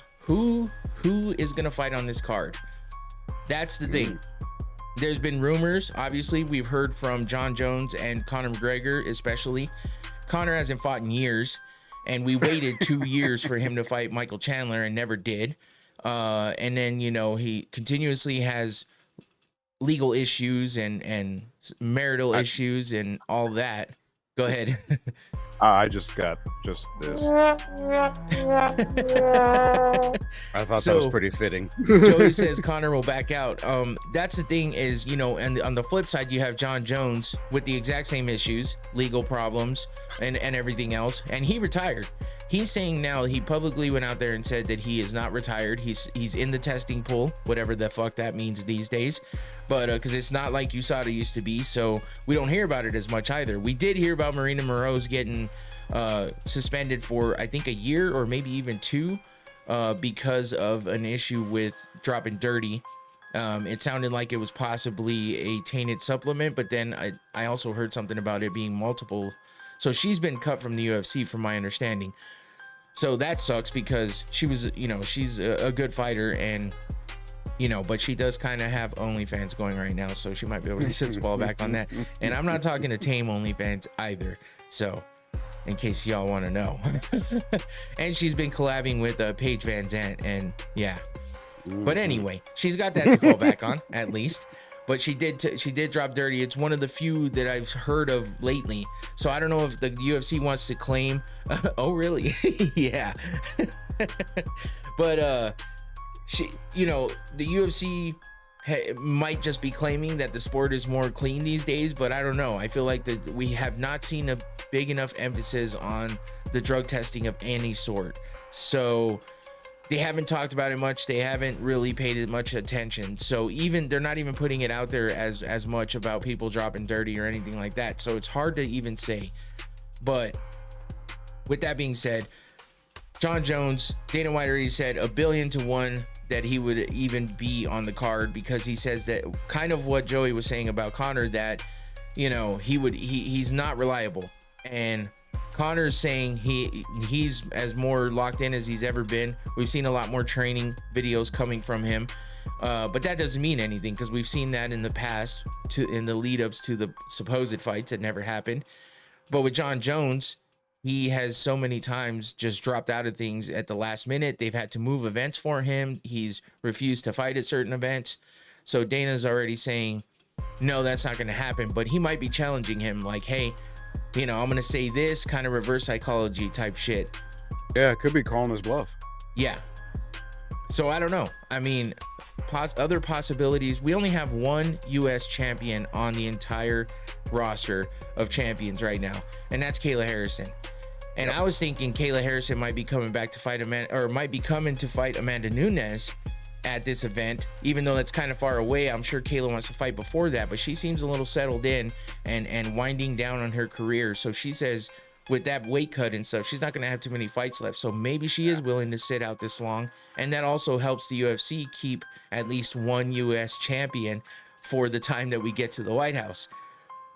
is going to fight on this card? That's the thing. There's been rumors. Obviously, we've heard from John Jones and Conor McGregor, especially. Conor hasn't fought in years, and we waited 2 years for him to fight Michael Chandler and never did. And then, he continuously has legal issues and marital issues and all that. Go ahead.
I just got this. I thought that was pretty fitting.
Joey says Conor will back out. That's the thing is, and on the flip side, you have John Jones with the exact same issues, legal problems and everything else. And he retired. He's saying now, he publicly went out there and said that he is not retired. He's in the testing pool, whatever the fuck that means these days. But because it's not like USADA used to be, so we don't hear about it as much either. We did hear about Marina Moroz getting suspended for, I think, a year or maybe even 2 because of an issue with dropping dirty. It sounded like it was possibly a tainted supplement, but then I also heard something about it being multiple. So she's been cut from the UFC, from my understanding. So that sucks, because she was, she's a good fighter, and but she does kind of have OnlyFans going right now, so she might be able to just fall back on that. And I'm not talking to tame OnlyFans either, so in case y'all want to know. And she's been collabing with Paige Van Zandt, and yeah. But anyway, she's got that to fall back on, at least. But she did drop dirty. It's one of the few that I've heard of lately. So I don't know if the UFC wants to claim. Oh, really? Yeah. But the UFC might just be claiming that the sport is more clean these days, but I don't know. I feel like that we have not seen a big enough emphasis on the drug testing of any sort. So they haven't talked about it much. They haven't really paid it much attention. So they're not even putting it out there as much about people dropping dirty or anything like that. So it's hard to even say. But with that being said, Jon Jones, Dana White already said 1,000,000,000 to 1 that he would even be on the card, because he says that kind of what Joey was saying about Conor, that he's not reliable, and Conor's saying he's as more locked in as he's ever been. We've seen a lot more training videos coming from him, but that doesn't mean anything, because we've seen that in the past in the lead ups to the supposed fights that never happened. But with Jon Jones, he has so many times just dropped out of things at the last minute. They've had to move events for him. He's refused to fight at certain events. So Dana's already saying, no, that's not going to happen. But he might be challenging him like, hey, I'm going to say this, kind of reverse psychology type shit.
Yeah, it could be calling his bluff.
Yeah. So I don't know. I mean, other possibilities. We only have one U.S. champion on the entire roster of champions right now, and that's Kayla Harrison. And I was thinking Kayla Harrison might be coming back to fight might be coming to fight Amanda Nunes at this event, even though that's kind of far away. I'm sure Kayla wants to fight before that, but she seems a little settled in and winding down on her career. So she says with that weight cut and stuff, she's not going to have too many fights left. So maybe she is willing to sit out this long. And that also helps the UFC keep at least one U.S. champion for the time that we get to the White House.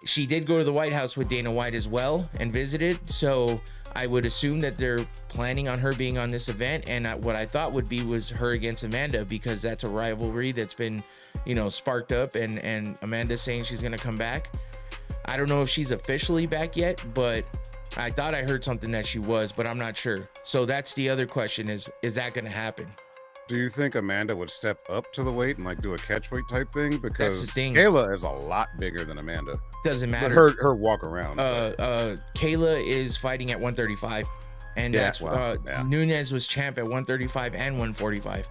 She did go to the White House with Dana White as well and visited. So I would assume that they're planning on her being on this event. And what I thought was her against Amanda, because that's a rivalry that's been, sparked up, and Amanda's saying she's going to come back. I don't know if she's officially back yet, but I thought I heard something that she was, but I'm not sure. So that's the other question is that going to happen?
Do you think Amanda would step up to the weight and do a catch weight type thing? Because
that's the thing.
Kayla is a lot bigger than Amanda.
Doesn't matter.
But her walk around.
Kayla is fighting at 135, and Nunes was champ at 135 and 145.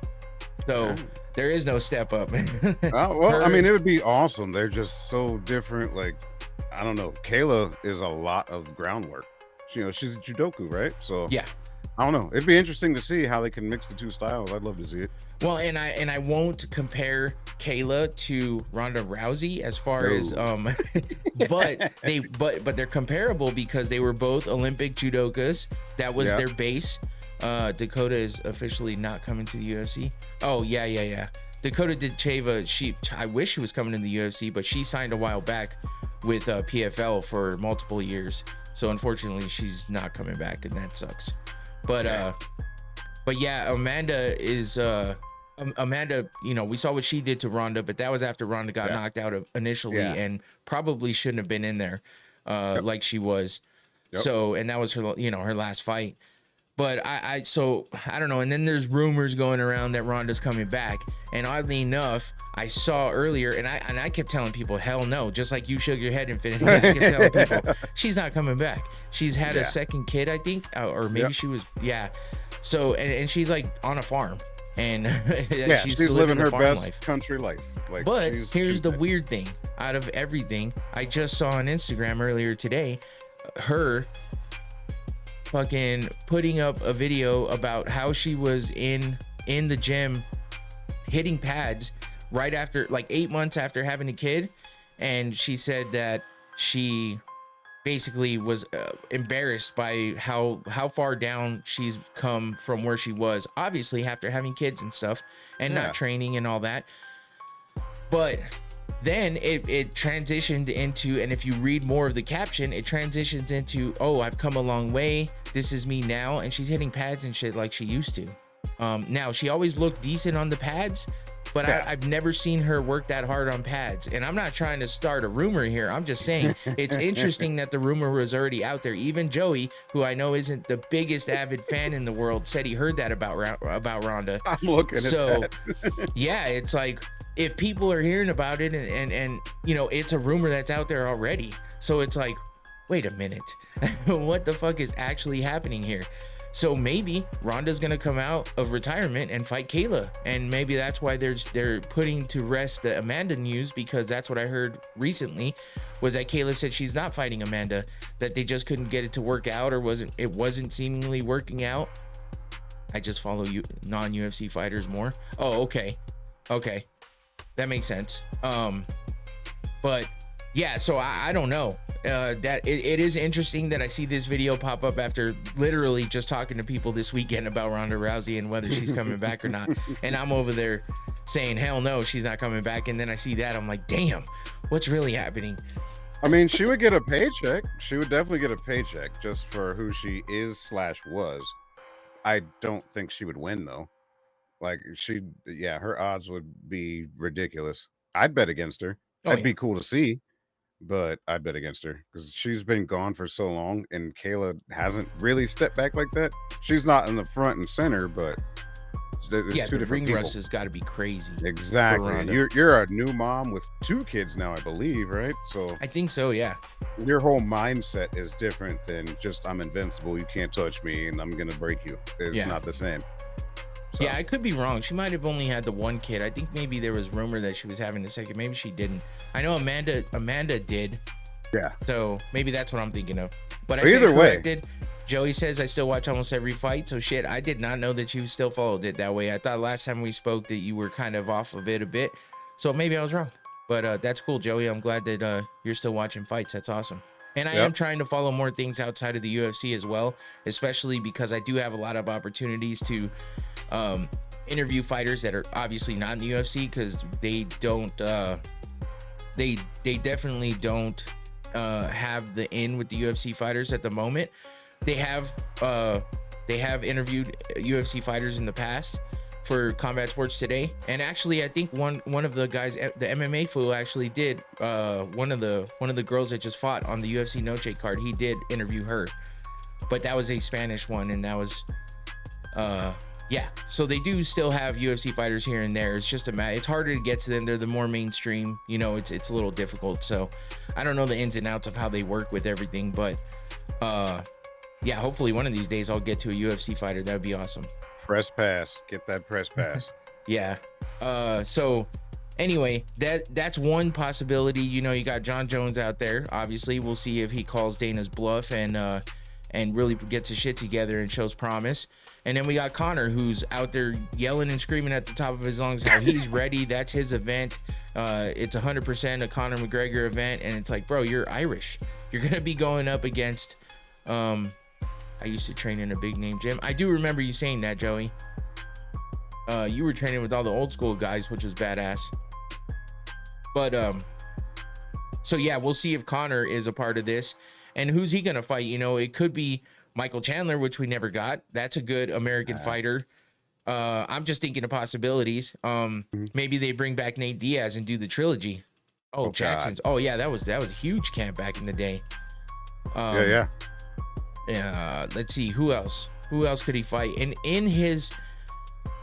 So there is no step up.
I mean, it would be awesome. They're just so different. I don't know. Kayla is a lot of groundwork. She's a judoku, right? So
yeah.
I don't know. It'd be interesting to see how they can mix the two styles. I'd love to see it.
Well, and I won't compare Kayla to Ronda Rousey as far as but they're comparable because they were both Olympic judokas. That was their base. Dakota is officially not coming to the UFC. Oh yeah. Dakota Ditcheva, I wish she was coming to the UFC, but she signed a while back with PFL for multiple years. So unfortunately, she's not coming back, and that sucks. But yeah, Amanda is Amanda. We saw what she did to Ronda, but that was after Ronda got knocked out initially, and probably shouldn't have been in there like she was. So, and that was her, her last fight. But I don't know. And then there's rumors going around that Ronda's coming back. And oddly enough, I saw earlier, and I kept telling people, hell no, just like you shook your head, Infinity. I kept telling people, she's not coming back. She's had a second kid, I think, or maybe she was, So, and she's on a farm, and she's living her best life.
Country life.
But here's the weird thing. Out of everything, I just saw on Instagram earlier today, her fucking putting up a video about how she was in the gym hitting pads right after 8 months after having a kid, and she said that she basically was embarrassed by how far down she's come from where she was, obviously after having kids and stuff and not training and all that. But then it transitioned into, and if you read more of the caption, it transitions into, oh, I've come a long way, this is me now, and she's hitting pads and shit like she used to. Now, she always looked decent on the pads, but I've never seen her work that hard on pads. And I'm not trying to start a rumor here. I'm just saying it's interesting that the rumor was already out there. Even Joey, who I know isn't the biggest avid fan in the world, said he heard that about Ronda.
I'm looking at that.
Yeah, it's if people are hearing about it and it's a rumor that's out there already. So it's wait a minute, what the fuck is actually happening here? So maybe Ronda's gonna come out of retirement and fight Kayla, and maybe that's why they're putting to rest the Amanda news, because that's what I heard recently, was that Kayla said she's not fighting Amanda, that they just couldn't get it to work out, or it wasn't seemingly working out. I just follow non-UFC fighters more. Oh, okay, that makes sense. But yeah, so I don't know. That it is interesting that I see this video pop up after literally just talking to people this weekend about Ronda Rousey and whether she's coming back or not. And I'm over there saying, hell no, she's not coming back. And then I see that, I'm like, damn, what's really happening?
I mean, she would get a paycheck. She would definitely get a paycheck just for who she is / was. I don't think she would win though. Like her odds would be ridiculous. I'd bet against her. That'd be cool to see. But I'd bet against her because she's been gone for so long, and Kayla hasn't really stepped back like that. She's not in the front and center, but there's two different
ring
people.
rust has got to be crazy.
Exactly. And you're a new mom with 2 kids now, I believe, right? So
I think so, yeah.
Your whole mindset is different than just I'm invincible, you can't touch me, and I'm gonna break you. It's not the same. So.
Yeah, I could be wrong. She might have only had the 1 kid. I think maybe there was rumor that she was having a second. Maybe she didn't. I know Amanda did.
Yeah.
So maybe that's what I'm thinking of. But I
either way,
Joey says I still watch almost every fight. So shit, I did not know that you still followed it that way. I thought last time we spoke that you were kind of off of it a bit. So maybe I was wrong. But that's cool, Joey. I'm glad that you're still watching fights. That's awesome. And I am trying to follow more things outside of the UFC as well, especially because I do have a lot of opportunities to interview fighters that are obviously not in the UFC, because they don't they definitely don't have the in with the UFC fighters at the moment. They have interviewed UFC fighters in the past for Combat Sports Today, and actually I think one of the guys, the MMA fool, actually did one of the girls that just fought on the UFC Noche card, he did interview her, but that was a Spanish one, and that was yeah, so they do still have UFC fighters here and there. It's just it's harder to get to them. They're the more mainstream, you know, it's a little difficult. So I don't know the ins and outs of how they work with everything, but yeah, hopefully one of these days I'll get to a UFC fighter. That would be awesome.
Press pass, get that press pass.
Yeah. So anyway, that's one possibility. You know, you got John Jones out there. Obviously, we'll see if he calls Dana's bluff and really gets his shit together and shows promise. And then we got Connor, who's out there yelling and screaming at the top of his lungs how he's ready. That's his event. It's 100% a Conor McGregor event. And it's like, bro, you're Irish. You're going to be going up against... I used to train in a big name gym. I do remember you saying that, Joey. You were training with all the old school guys, which was badass. But, so yeah, we'll see if Connor is a part of this. And who's he going to fight? You know, it could be Michael Chandler, which we never got. That's a good American fighter. I'm just thinking of possibilities. Maybe they bring back Nate Diaz and do the trilogy. Oh, Jackson's. God. Oh yeah, that was a huge camp back in the day.
Yeah.
Let's see, who else could he fight? And in his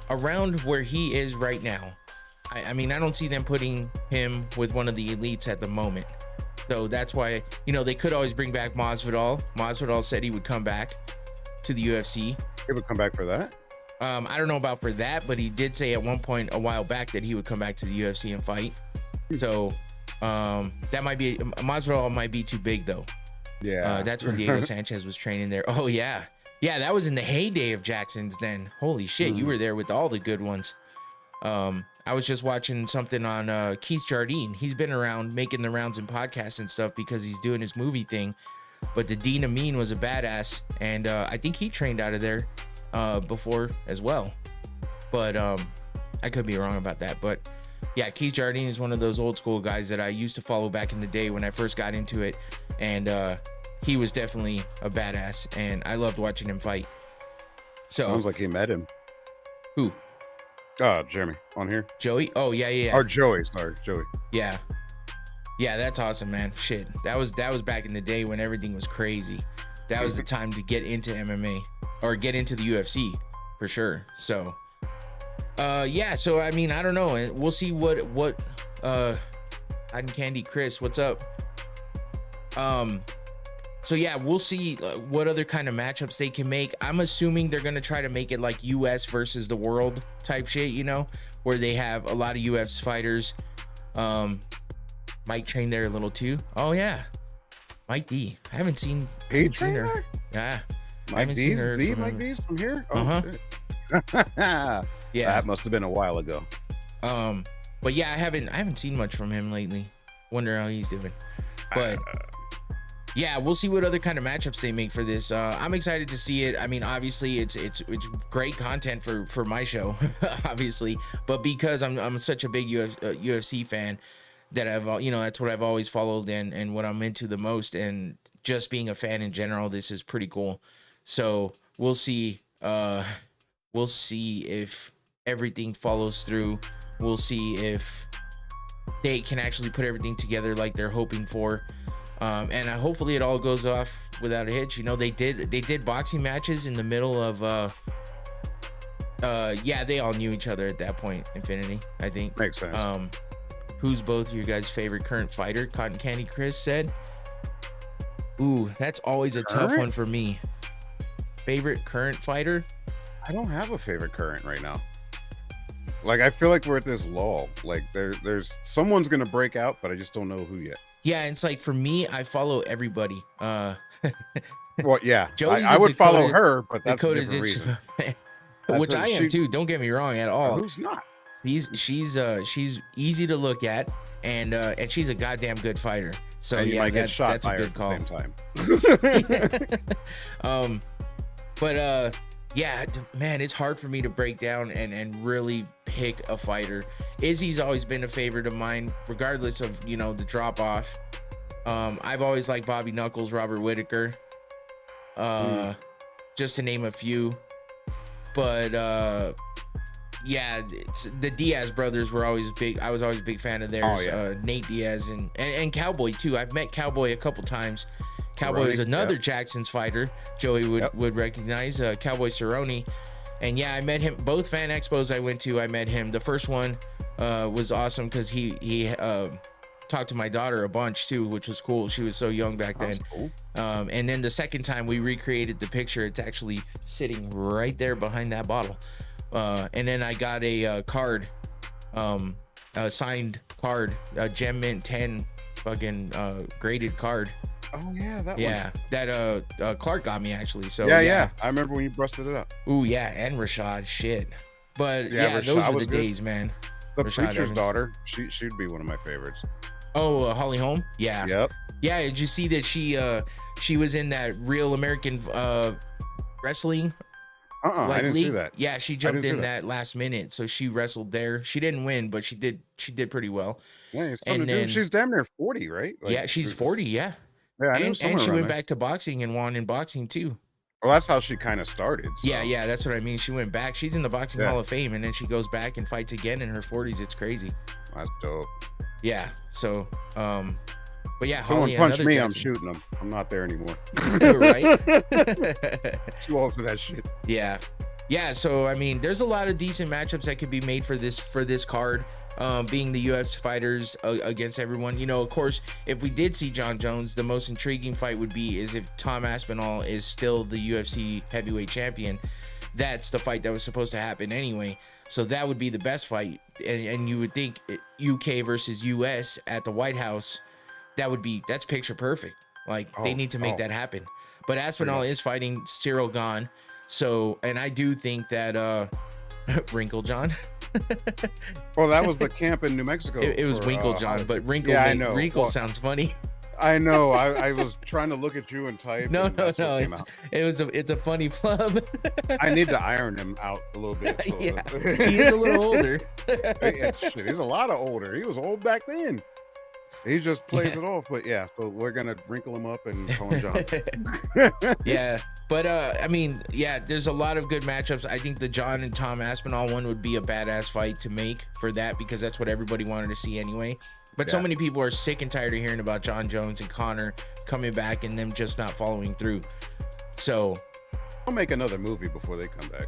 around where he is right now, I mean, I don't see them putting him with one of the elites at the moment. So that's why, you know, they could always bring back Masvidal. Masvidal said he would come back to the UFC.
He would come back for that?
I don't know about for that, but he did say at one point a while back that he would come back to the UFC and fight. So that might be, Masvidal might be too big though.
Yeah.
That's when Diego Sanchez was training there. Oh yeah. Yeah, that was in the heyday of Jackson's then. Holy shit, you were there with all the good ones. I was just watching something on Keith Jardine. He's been around making the rounds in podcasts and stuff because he's doing his movie thing. But the Dean Amin was a badass, and I think he trained out of there before as well. But I could be wrong about that. But yeah, Keith Jardine is one of those old school guys that I used to follow back in the day when I first got into it. And he was definitely a badass, and I loved watching him fight. So
sounds like he met him.
Who?
Jeremy on here.
Joey? Oh yeah.
Or Joey, sorry, Joey.
Yeah, that's awesome, man. Shit, that was back in the day when everything was crazy. That was the time to get into MMA or get into the UFC for sure. So yeah, so I mean, I don't know, and we'll see what Cotton Candy Chris, what's up? So yeah, we'll see what other kind of matchups they can make. I'm assuming they're gonna try to make it like US versus the world type shit, you know, where they have a lot of UFC fighters. Mike trained there a little too. Oh yeah, Mike D. I haven't seen her. Yeah, I haven't seen her.
Mike D's from here.
Yeah,
that must have been a while ago.
But yeah, I haven't seen much from him lately. Wonder how he's doing. But yeah, we'll see what other kind of matchups they make for this. I'm excited to see it. I mean, obviously it's great content for my show, obviously, but because I'm such a big UFC fan that that's what I've always followed and what I'm into the most, and just being a fan in general, this is pretty cool. So we'll see if everything follows through. We'll see if they can actually put everything together like they're hoping for. And hopefully it all goes off without a hitch. You know, they did boxing matches in the middle of they all knew each other at that point. Infinity, I think.
Makes sense.
Who's both your guys' favorite current fighter? Cotton Candy Chris said. Ooh, that's always a tough one for me. Favorite current fighter?
I don't have a favorite current right now. Like, I feel like we're at this lull. Like there's someone's gonna break out, but I just don't know who yet.
Yeah, it's like for me, I follow everybody.
Well, yeah,
Joey's
I would follow her, but that's a different reason.
Which I am too. Don't get me wrong at all.
Who's not?
She's easy to look at, and she's a goddamn good fighter. So
and you might get shot
that's a good call.
At the same time.
Yeah, man, it's hard for me to break down and really pick a fighter. Izzy's always been a favorite of mine, regardless of, the drop off. I've always liked Bobby Knuckles, Robert Whittaker, just to name a few. But yeah, the Diaz brothers were always big. I was always a big fan of theirs.
Oh, yeah.
Nate Diaz and Cowboy too. I've met Cowboy a couple times. Cowboy is another Jackson's fighter. Joey would recognize Cowboy Cerrone. And yeah, I met him both fan expos I went to. I met him. The first one was awesome because he talked to my daughter a bunch too, which was cool. She was so young back then.
Cool.
And then the second time we recreated the picture. It's actually sitting right there behind that bottle. And then I got a card, a signed card, a Gem Mint 10 fucking graded card.
Oh yeah, that one.
Yeah, that Clark got me actually. So
yeah. I remember when you busted it up.
Ooh yeah, and Rashad, shit. But yeah,
Rashad
those were the
good.
days, man.
The
Rashad
preacher's
Evans.
daughter, she'd be one of my favorites.
Oh, Holly Holm. Yeah.
Yep.
Yeah. Did you see that she was in that Real American Wrestling?
I didn't see that.
Yeah, she jumped in that last minute, so she wrestled there. She didn't win, but she did pretty well.
Yeah, she's damn near 40, right? Like,
yeah, she's 40. Yeah.
Yeah,
and she went back to boxing and won in boxing too.
Well, that's how she kind of started. So.
Yeah, that's what I mean. She went back. She's in the Boxing Hall of Fame, and then she goes back and fights again in her 40s. It's crazy.
That's dope.
Yeah. So, but yeah,
someone
Holly,
punched me.
Jackson.
I'm shooting them. I'm not there anymore.
Right.
Too old for that shit.
Yeah. So I mean, there's a lot of decent matchups that could be made for this card. Being the UFC fighters against everyone, of course, if we did see John Jones, the most intriguing fight would be is if Tom Aspinall is still the UFC heavyweight champion. That's the fight that was supposed to happen anyway, so that would be the best fight. And you would think UK versus US at the White House, that's picture perfect. Like they need to make that happen. But Aspinall is fighting Cyril Gane, so, and I do think that Wrinkle John.
Well, that was the camp in New Mexico.
It was Winkle John, but Wrinkle.
Yeah, I know.
Wrinkle sounds funny.
I know. I was trying to look at you and type.
No. It's a funny flub.
I need to iron him out a little bit. So
yeah, he is a little older.
Shit, he's a lot older. He was old back then. He just plays it off. But yeah, so we're gonna wrinkle him up and call him John.
Yeah. But I mean, yeah, there's a lot of good matchups. I think the John and Tom Aspinall one would be a badass fight to make for that, because that's what everybody wanted to see anyway. But so many people are sick and tired of hearing about John Jones and Connor coming back and them just not following through. So
I'll make another movie before they come back.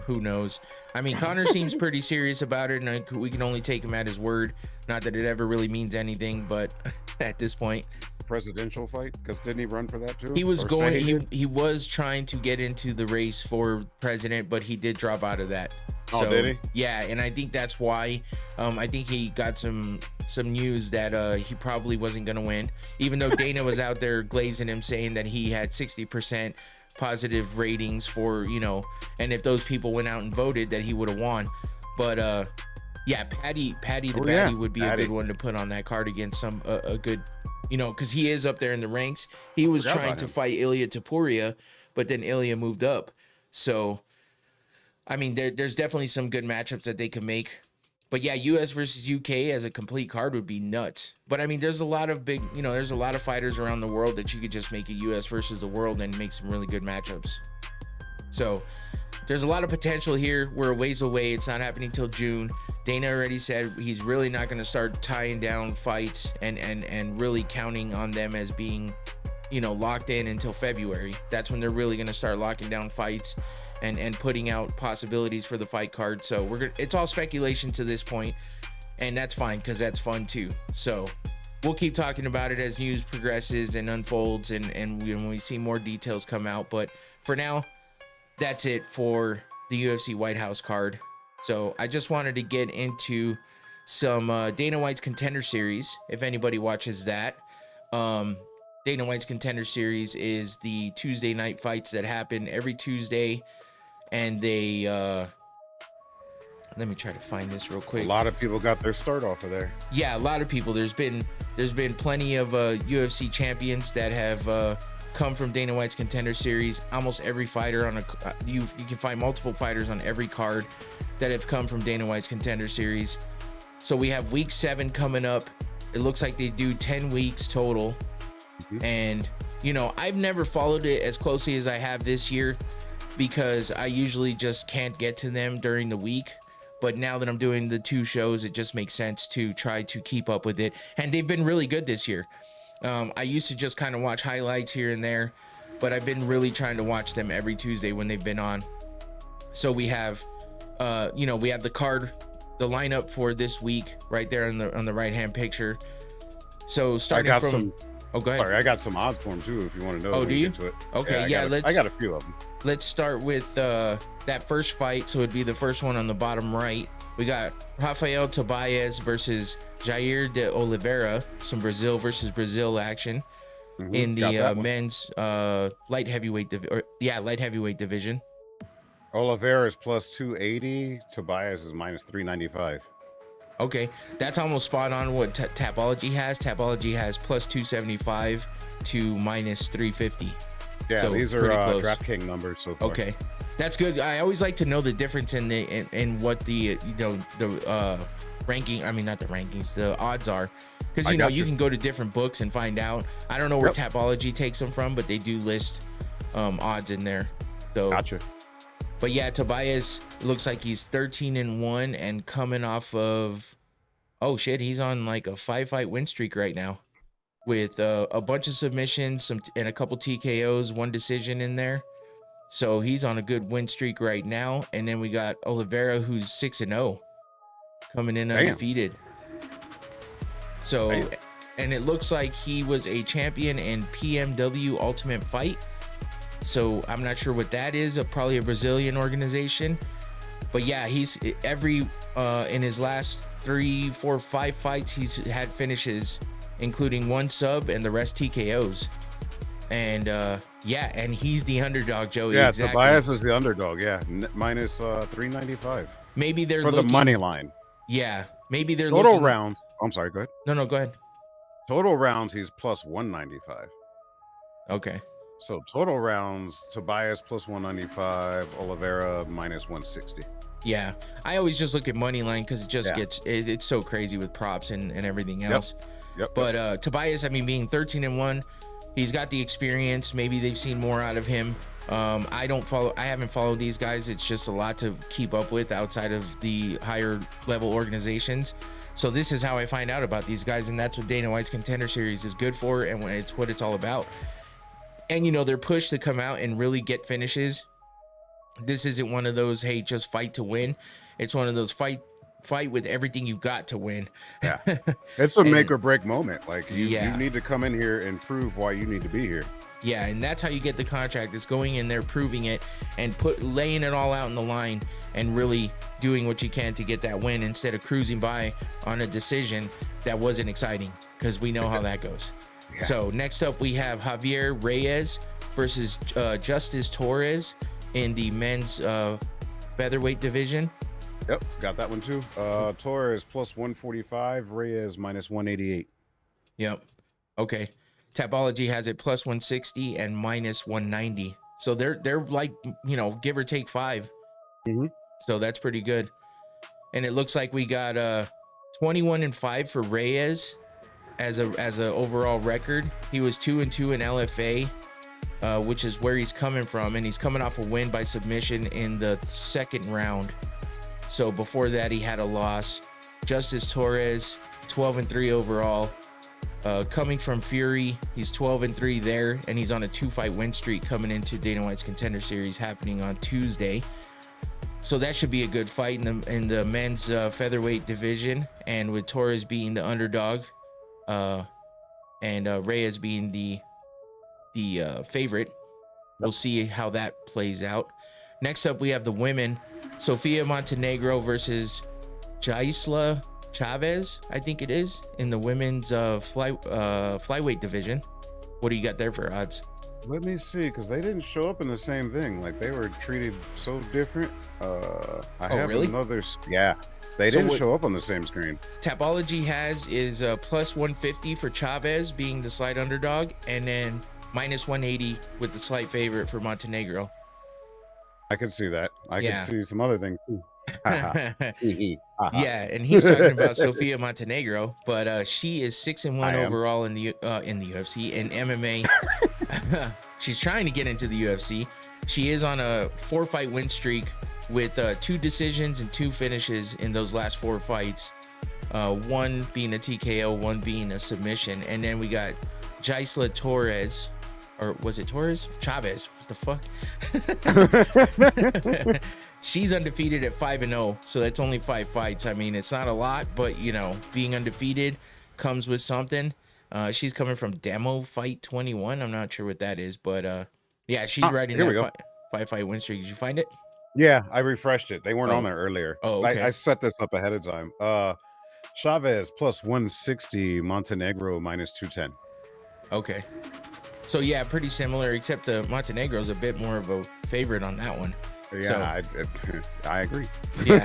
who knows? I mean, Connor seems pretty serious about it, and we can only take him at his word. Not that it ever really means anything, but at this point,
Presidential fight, because didn't he run for that too?
he was
Or
going.
say did?
He was trying to get into the race for president, but he did drop out of that.
Oh, did he?
Yeah, and I think that's why. I think he got some news that he probably wasn't gonna win, even though Dana was out there glazing him, saying that he had 60% positive ratings for, you know, and if those people went out and voted, that he would have won. But yeah, Patty the Batty would be a good one to put on that card against some a good, you know, because he is up there in the ranks. He was trying to fight Ilya Taporia, but then Ilya moved up. So I mean, there's definitely some good matchups that they can make. But yeah, US versus UK as a complete card would be nuts. But I mean, there's a lot of big, you know, there's a lot of fighters around the world that you could just make a US versus the world and make some really good matchups. So there's a lot of potential here. We're a ways away. It's not happening till June. Dana already said he's really not going to start tying down fights and really counting on them as being, you know, locked in until February. That's when they're really going to start locking down fights and putting out possibilities for the fight card. So it's all speculation to this point, and that's fine because that's fun too. So we'll keep talking about it as news progresses and unfolds, and when we see more details come out. But for now, that's it for the UFC White House card. So I just wanted to get into some Dana White's Contender Series, if anybody watches that. Dana White's Contender Series is the Tuesday night fights that happen every Tuesday. And they, let me try to find this real quick.
A lot of people got their start off of there.
Yeah, a lot of people. There's been plenty of UFC champions that have come from Dana White's Contender Series. Almost every fighter on you can find multiple fighters on every card that have come from Dana White's Contender Series. So we have week 7 coming up. It looks like they do 10 weeks total. Mm-hmm. And you know, I've never followed it as closely as I have this year, because I usually just can't get to them during the week. But now that I'm doing the 2 shows, it just makes sense to try to keep up with it. And they've been really good this year. I used to just kind of watch highlights here and there, but I've been really trying to watch them every Tuesday when they've been on. So we have, you know, we have the card, the lineup for this week right there on the right-hand picture. So starting from... Oh, go ahead.
Sorry, I got some odds for them too, if you want to know.
Oh, do you? Okay, yeah,
I got a few of them.
Let's start with that first fight. So it'd be the first one on the bottom right. We got Rafael Tobias versus Jair de Oliveira, some Brazil versus Brazil action in the men's light heavyweight division.
Oliveira is plus 280. Tobias is minus 395.
Okay, that's almost spot on what Tapology has. Tapology has plus 275 to minus 350.
Yeah,
so
these are DraftKings numbers so far.
Okay, that's good. I always like to know the difference in what the ranking. I mean, not the rankings, the odds are, because you know you can go to different books and find out. I don't know where Tapology takes them from, but they do list odds in there. So
gotcha.
But yeah, Tobias looks like he's 13-1 and coming off of, oh shit, he's on like a 5-fight win streak right now, with a bunch of submissions, and a couple TKOs, 1 decision in there. So he's on a good win streak right now. And then we got Oliveira, who's 6-0, coming in undefeated. So, and it looks like he was a champion in PMW Ultimate Fight. So I'm not sure what that is. Probably a Brazilian organization. But yeah, he's in his last 3, 4, 5 fights, he's had finishes, including 1 sub and the rest TKOs. And yeah, and he's the underdog, Joey.
Yeah,
exactly.
Tobias is the underdog. Yeah, minus 395.
Maybe they're
for the money line.
Yeah, maybe they're
total round. I'm sorry. Go ahead.
No, go ahead.
Total rounds, he's plus 195.
Okay.
So total rounds, Tobias plus 195, Oliveira minus 160.
Yeah, I always just look at money line because it just gets it's so crazy with props and everything else.
Yep.
But Tobias, I mean, being 13-1, he's got the experience. Maybe they've seen more out of him. I haven't followed these guys. It's just a lot to keep up with outside of the higher level organizations. So this is how I find out about these guys, and that's what Dana White's Contender Series is good for, and it's what it's all about. And you know, they're pushed to come out and really get finishes This isn't one of those, hey, just fight to win. It's one of those fight with everything you got to win.
Yeah. It's a
And-
make or break moment. Like you
Yeah.
need to come in here and prove why you need to be here.
Yeah, and that's how you get the contract. It's going in there, proving it, and laying it all out in the line, and really doing what you can to get that win instead of cruising by on a decision that wasn't exciting, because we know how that goes.
Yeah.
So next up, we have Javier Reyes versus Justice Torres in the men's featherweight division.
Yep, got that one too. Torres plus 145, Reyes minus 188.
Yep. Okay. Tapology has it plus 160 and minus 190. So they're like, you know, give or take 5.
Mhm.
So that's pretty good. And it looks like we got 21-5 for Reyes as a overall record. He was 2-2 in LFA, which is where he's coming from, and he's coming off a win by submission in the second round. So before that, he had a loss. Justice Torres, 12-3 overall. Coming from Fury, he's 12-3 there, and he's on a 2-fight win streak coming into Dana White's Contender Series happening on Tuesday. So that should be a good fight in the men's featherweight division, and with Torres being the underdog, and Reyes being the favorite. We'll see how that plays out. Next up, we have the women. Sofia Montenegro versus Jaisla Chavez, I think it is, in the women's flyweight division. What do you got there for odds?
Let me see, because they didn't show up in the same thing. Like they were treated so different. I have
really?
another. Yeah, they
So
didn't
what-
show up on the same screen.
Tapology has is plus 150 for Chavez being the slight underdog, and then minus 180 with the slight favorite for Montenegro.
I could see that. I
Yeah.
could see some other things too.
Yeah, and he's talking about Sofia Montenegro, but she is 6-1
I am.
overall in the UFC and MMA. She's trying to get into the UFC. She is on a 4-fight win streak with 2 decisions and 2 finishes in those last 4 fights. One being a TKO, one being a submission, and then we got Jaisla Torres, or was it Torres? Chavez. What the fuck? She's undefeated at 5-0, so that's only 5 fights. I mean, it's not a lot, but you know, being undefeated comes with something. She's coming from Demo Fight 21. I'm not sure what that is, but yeah, she's riding
here we
that
go.
5-fight win streak. Did you find it?
Yeah, I refreshed it. They weren't
Oh.
on there earlier.
Oh, okay.
I set this up ahead of time. Chavez plus 160, Montenegro minus 210.
Okay. So yeah, pretty similar, except the Montenegro's a bit more of a favorite on that one.
Yeah, I agree.
Yeah.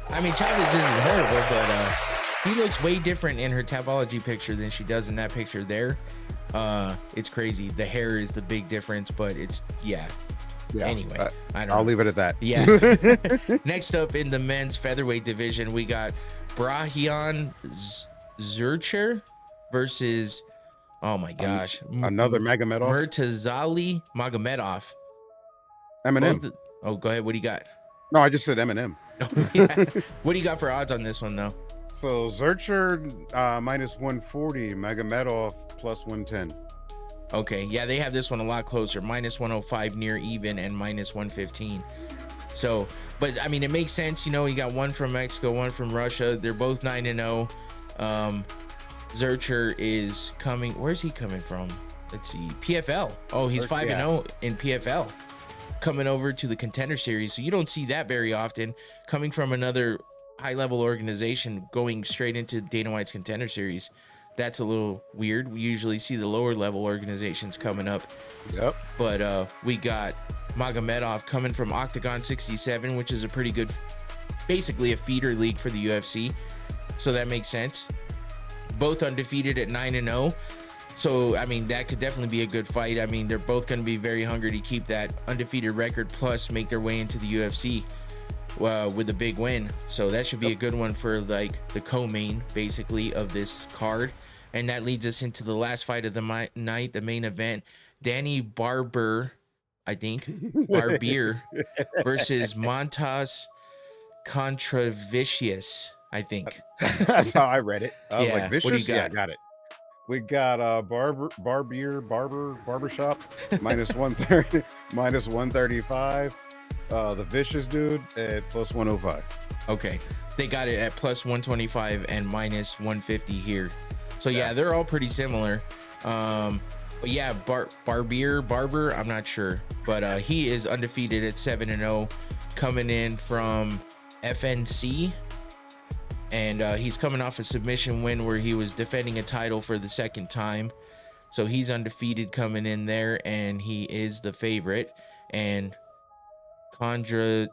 I mean, Chavez isn't horrible, but he looks way different in her Tapology picture than she does in that picture there. It's crazy. The hair is the big difference, but it's yeah. Anyway, I don't
I'll
know.
leave it at that.
Yeah. Next up in the men's featherweight division, we got Brahian Zurcher versus, oh my gosh,
Another Magomedov.
Murtazali Magomedov.
Eminem.
Oh, go ahead. What do you got?
No, I just said Eminem.
Yeah. What do you got for odds on this one, though?
So Zurcher minus 140, Magomedov plus 110.
Okay, yeah, they have this one a lot closer, minus 105 near even and minus 115. So, but I mean, it makes sense. You know, you got one from Mexico, one from Russia. They're both 9-0. Zurcher is coming. Where's he coming from? Let's see, PFL. Oh, he's 5-0 in PFL. Coming over to the Contender Series, so you don't see that very often. Coming from another high-level organization, going straight into Dana White's Contender Series, that's a little weird. We usually see the lower-level organizations coming up.
Yep.
But we got Magomedov coming from Octagon 67, which is a pretty good, basically a feeder league for the UFC. So that makes sense. Both undefeated at 9-0. So, I mean, that could definitely be a good fight. I mean, they're both going to be very hungry to keep that undefeated record, plus make their way into the UFC with a big win. So that should be a good one for like the co-main, basically, of this card. And that leads us into the last fight of the night, the main event. Danny Barber, I think, Barbier versus Montas Contravicius, I think.
That's how I read it. I was
Yeah,
like,
what do you
vicious? Yeah,
got?
got it. We got barbershop minus 130, minus 135. The vicious dude at plus 105.
Okay, they got it at plus 125 and minus 150 here. So yeah, they're all pretty similar. But yeah, Barber, I'm not sure, but he is undefeated at 7-0, coming in from FNC. And he's coming off a submission win where he was defending a title for the second time. So he's undefeated coming in there, and he is the favorite. And Kondratavius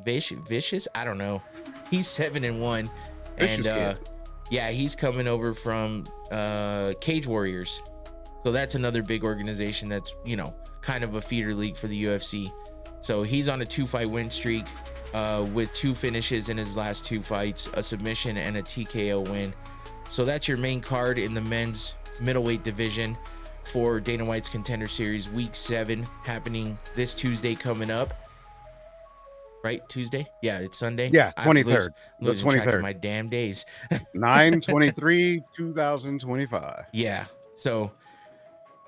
Vicious, I don't know. He's 7-1. And yeah, he's coming over from Cage Warriors. So that's another big organization that's, you know, kind of a feeder league for the UFC. So he's on a 2-fight win streak. With 2 finishes in his last 2 fights, a submission and a TKO win. So that's your main card in the men's middleweight division for Dana White's Contender Series Week 7, happening this Tuesday coming up. Right? Tuesday? Yeah, it's Sunday.
Yeah, 23rd.
I'm losing track of my damn days.
9/23/2025.
Yeah. So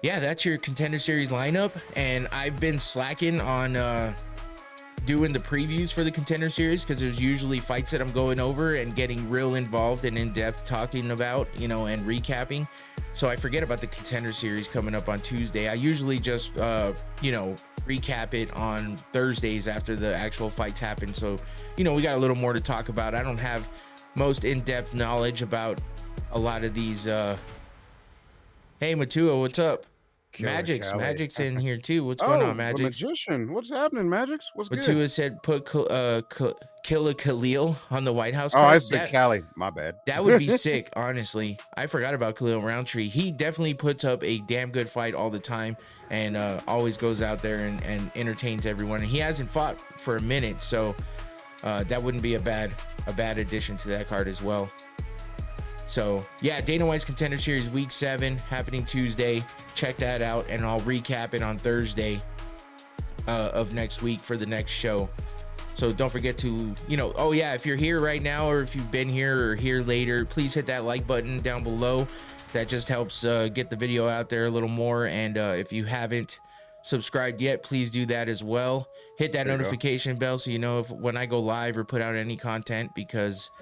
yeah, that's your Contender Series lineup. And I've been slacking on doing the previews for the Contender Series because there's usually fights that I'm going over and getting real involved and in-depth talking about, you know, and recapping. So I forget about the Contender Series coming up on Tuesday. I usually just you know, recap it on Thursdays after the actual fights happen. So, you know, we got a little more to talk about. I don't have most in-depth knowledge about a lot of these. Hey Matua, what's up? Magic's in here too. What's going on, Magic's?
Magician. What's happening, Magic's? What's good?
Matua said put Killa Khalil on the White House
Oh,
card.
I said Cali. My bad.
That would be sick, honestly. I forgot about Khalil Roundtree. He definitely puts up a damn good fight all the time and always goes out there and entertains everyone. And he hasn't fought for a minute, so that wouldn't be a bad addition to that card as well. So yeah, Dana White's Contender Series Week 7 happening Tuesday. Check that out, and I'll recap it on Thursday of next week for the next show. So don't forget to, you know, oh yeah, if you're here right now or if you've been here or here later, please hit that like button down below. That just helps get the video out there a little more. And if you haven't subscribed yet, please do that as well. Hit that notification bell so you know if when I go live or put out any content, because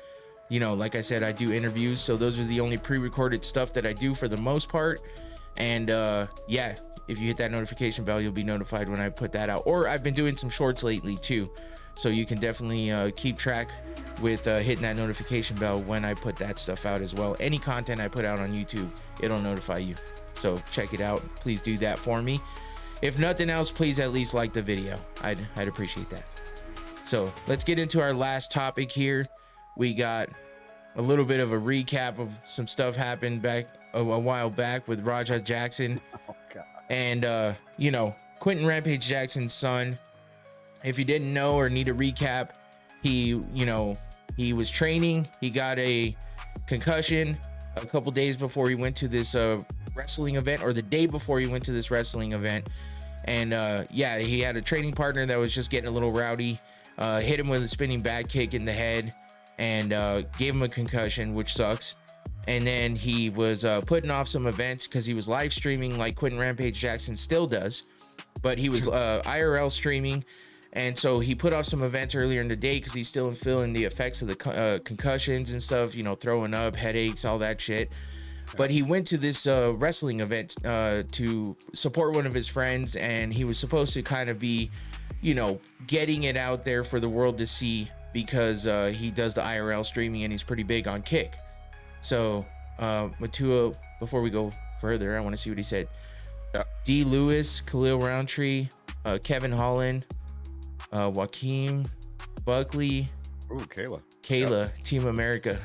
you know, like I said, I do interviews, so those are the only pre-recorded stuff that I do for the most part. And yeah, if you hit that notification bell, you'll be notified when I put that out. Or I've been doing some shorts lately too, so you can definitely keep track with hitting that notification bell when I put that stuff out as well. Any content I put out on YouTube, it'll notify you. So check it out. Please do that for me. If nothing else, please at least like the video. I'd appreciate that. So let's get into our last topic here. We got a little bit of a recap of some stuff happened back a while back with Raja Jackson.
Oh, God.
And, you know, Quentin Rampage Jackson's son. If you didn't know or need a recap, he was training. He got a concussion a couple days before he went to this wrestling event, or the day before he went to this wrestling event. And, yeah, he had a training partner that was just getting a little rowdy, hit him with a spinning back kick in the head, and gave him a concussion, which sucks. And then he was putting off some events because he was live streaming like Quentin Rampage Jackson still does, but he was IRL streaming. And so he put off some events earlier in the day because he's still feeling the effects of the concussions and stuff, you know, throwing up, headaches, all that shit. But he went to this wrestling event to support one of his friends, and he was supposed to kind of be, you know, getting it out there for the world to see, because he does the IRL streaming and he's pretty big on Kick. So Matua, before we go further, I want to see what he said. D. Lewis, Khalil Roundtree, Kevin Holland, Joaquin Buckley.
Ooh,
Kayla, Team America.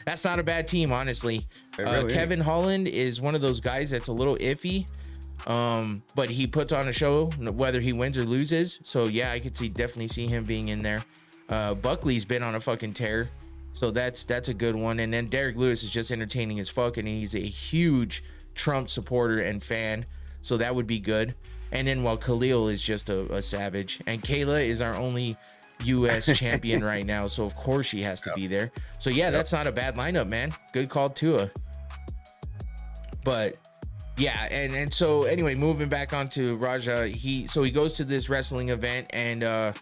That's not a bad team, honestly.
Really
Kevin Holland is one of those guys that's a little iffy. But he puts on a show whether he wins or loses. So yeah, I could definitely see him being in there. Buckley's been on a fucking tear, so that's a good one. And then Derek Lewis is just entertaining as fuck, and he's a huge Trump supporter and fan, so that would be good. And then while Khalil is just a savage, and Kayla is our only US champion right now, so of course she has to be there. So yeah, that's not a bad lineup, man. Good call, Tua. But yeah, and so anyway, moving back onto Raja, he goes to this wrestling event, and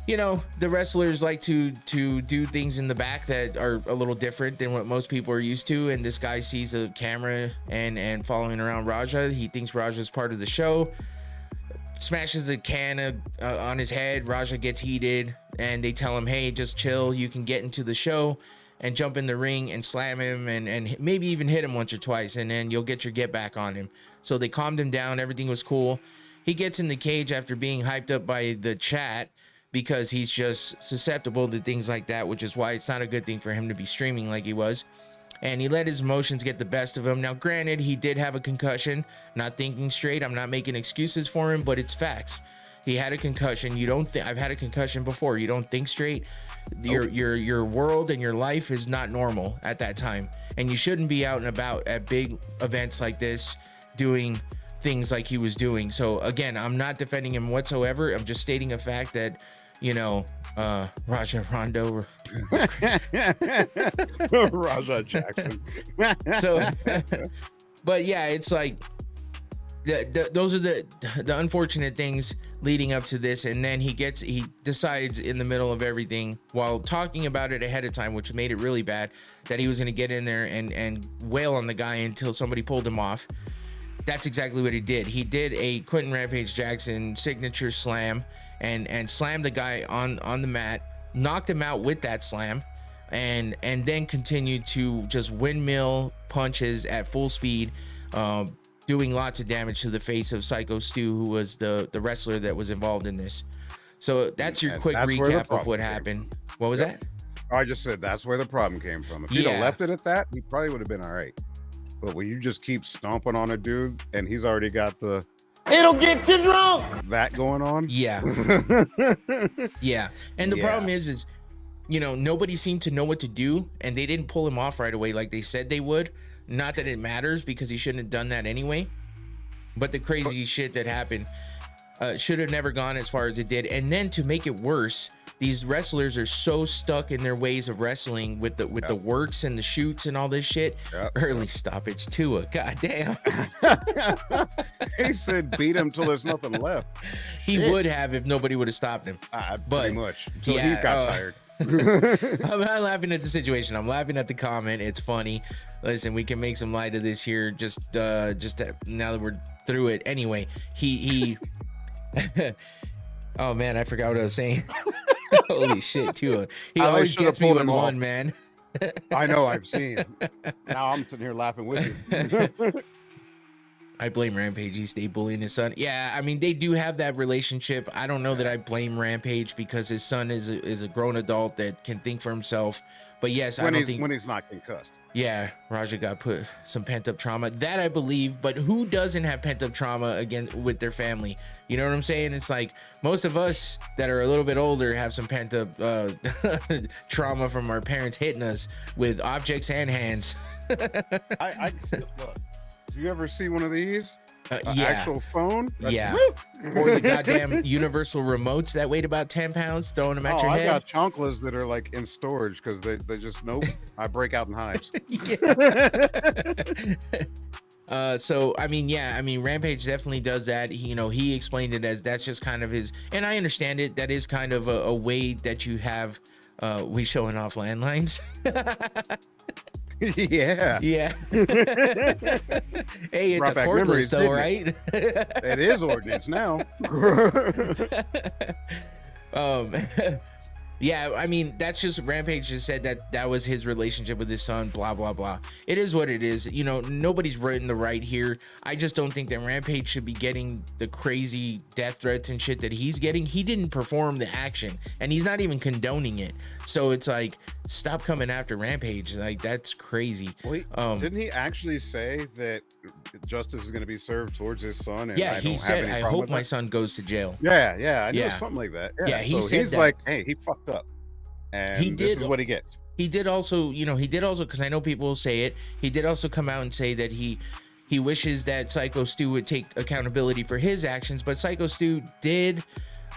you know, the wrestlers like to do things in the back that are a little different than what most people are used to. And this guy sees a camera and following around Raja. He thinks Raja's part of the show. Smashes a can on his head. Raja gets heated, and they tell him, hey, just chill. You can get into the show and jump in the ring and slam him and maybe even hit him once or twice, and then you'll get your get back on him. So they calmed him down. Everything was cool. He gets in the cage after being hyped up by the chat, because he's just susceptible to things like that, which is why it's not a good thing for him to be streaming like he was. And he let his emotions get the best of him. Now, granted, he did have a concussion, not thinking straight. I'm not making excuses for him, but it's facts. He had a concussion. You don't think I've had a concussion before. You don't think straight. Your world and your life is not normal at that time. And you shouldn't be out and about at big events like this doing things like he was doing. So again, I'm not defending him whatsoever. I'm just stating a fact that, you know, Raja Rondo
Raja Jackson.
So but yeah, it's like those are the unfortunate things leading up to this. And then he decides in the middle of everything, while talking about it ahead of time, which made it really bad, that he was going to get in there and wail on the guy until somebody pulled him off. That's exactly what he did. He did a Quentin Rampage Jackson signature slam and slammed the guy on the mat, knocked him out with that slam, and then continued to just windmill punches at full speed, doing lots of damage to the face of Psycho Stu, who was the wrestler that was involved in this. So that's your quick recap of what happened. What was that?
I just said that's where the problem came from. If you'd have left it at that, he probably would have been all right. But when you just keep stomping on a dude and he's already got the
it'll get you drunk
that going on.
Yeah. Yeah. And the problem is, you know, nobody seemed to know what to do, and they didn't pull him off right away like they said they would. Not that it matters, because he shouldn't have done that anyway. But the crazy shit that happened should have never gone as far as it did. And then to make it worse, these wrestlers are so stuck in their ways of wrestling with the works and the shoots and all this shit. Early stoppage, Tua. God damn.
He said beat him till there's nothing left.
He would have if nobody would have stopped him.
Pretty much. Until he got tired.
I'm not laughing at the situation. I'm laughing at the comment. It's funny. Listen, we can make some light of this here. Just now that we're through it. Anyway, he oh man, I forgot what I was saying. Holy shit, Tua. He always gets me with one, man.
I know, I've seen. Now I'm sitting here laughing with you.
I blame Rampage. He stayed bullying his son. Yeah, I mean, they do have that relationship. I don't know that I blame Rampage, because his son is a grown adult that can think for himself. But yes,
when he's not concussed.
Yeah, Raja got put some pent-up trauma. That I believe, but who doesn't have pent-up trauma again with their family? You know what I'm saying? It's like most of us that are a little bit older have some pent-up trauma from our parents hitting us with objects and hands.
I look. Do you ever see one of these?
Yeah.
Actual phone?
Yeah. Or the goddamn universal remotes that weighed about 10 pounds, throwing them at your head.
I got chanclas that are like in storage because they just, nope, I break out in hives.
So I mean, Rampage definitely does that. He explained it as that's just kind of his, and I understand it. That is kind of a way that you have, we showing off landlines.
Yeah.
Hey, it's
brought
a cordless though, right?
It is ordinance now.
Yeah, I mean, that's just Rampage just said that was his relationship with his son, blah, blah, blah. It is what it is. Nobody's written the right here. I just don't think that Rampage should be getting the crazy death threats and shit that he's getting. He didn't perform the action, and he's not even condoning it. So it's like, stop coming after Rampage. Like, that's crazy.
Wait, didn't he actually say that justice is going to be served towards his son? And
yeah, he said, I hope my son goes to jail.
Yeah, I know, something like that.
Yeah, he
so
said
he's
that.
Like, hey, he fucked up, and this is what he gets.
He did also, because I know people will say it, he did also come out and say that he wishes that Psycho Stu would take accountability for his actions, but Psycho Stu did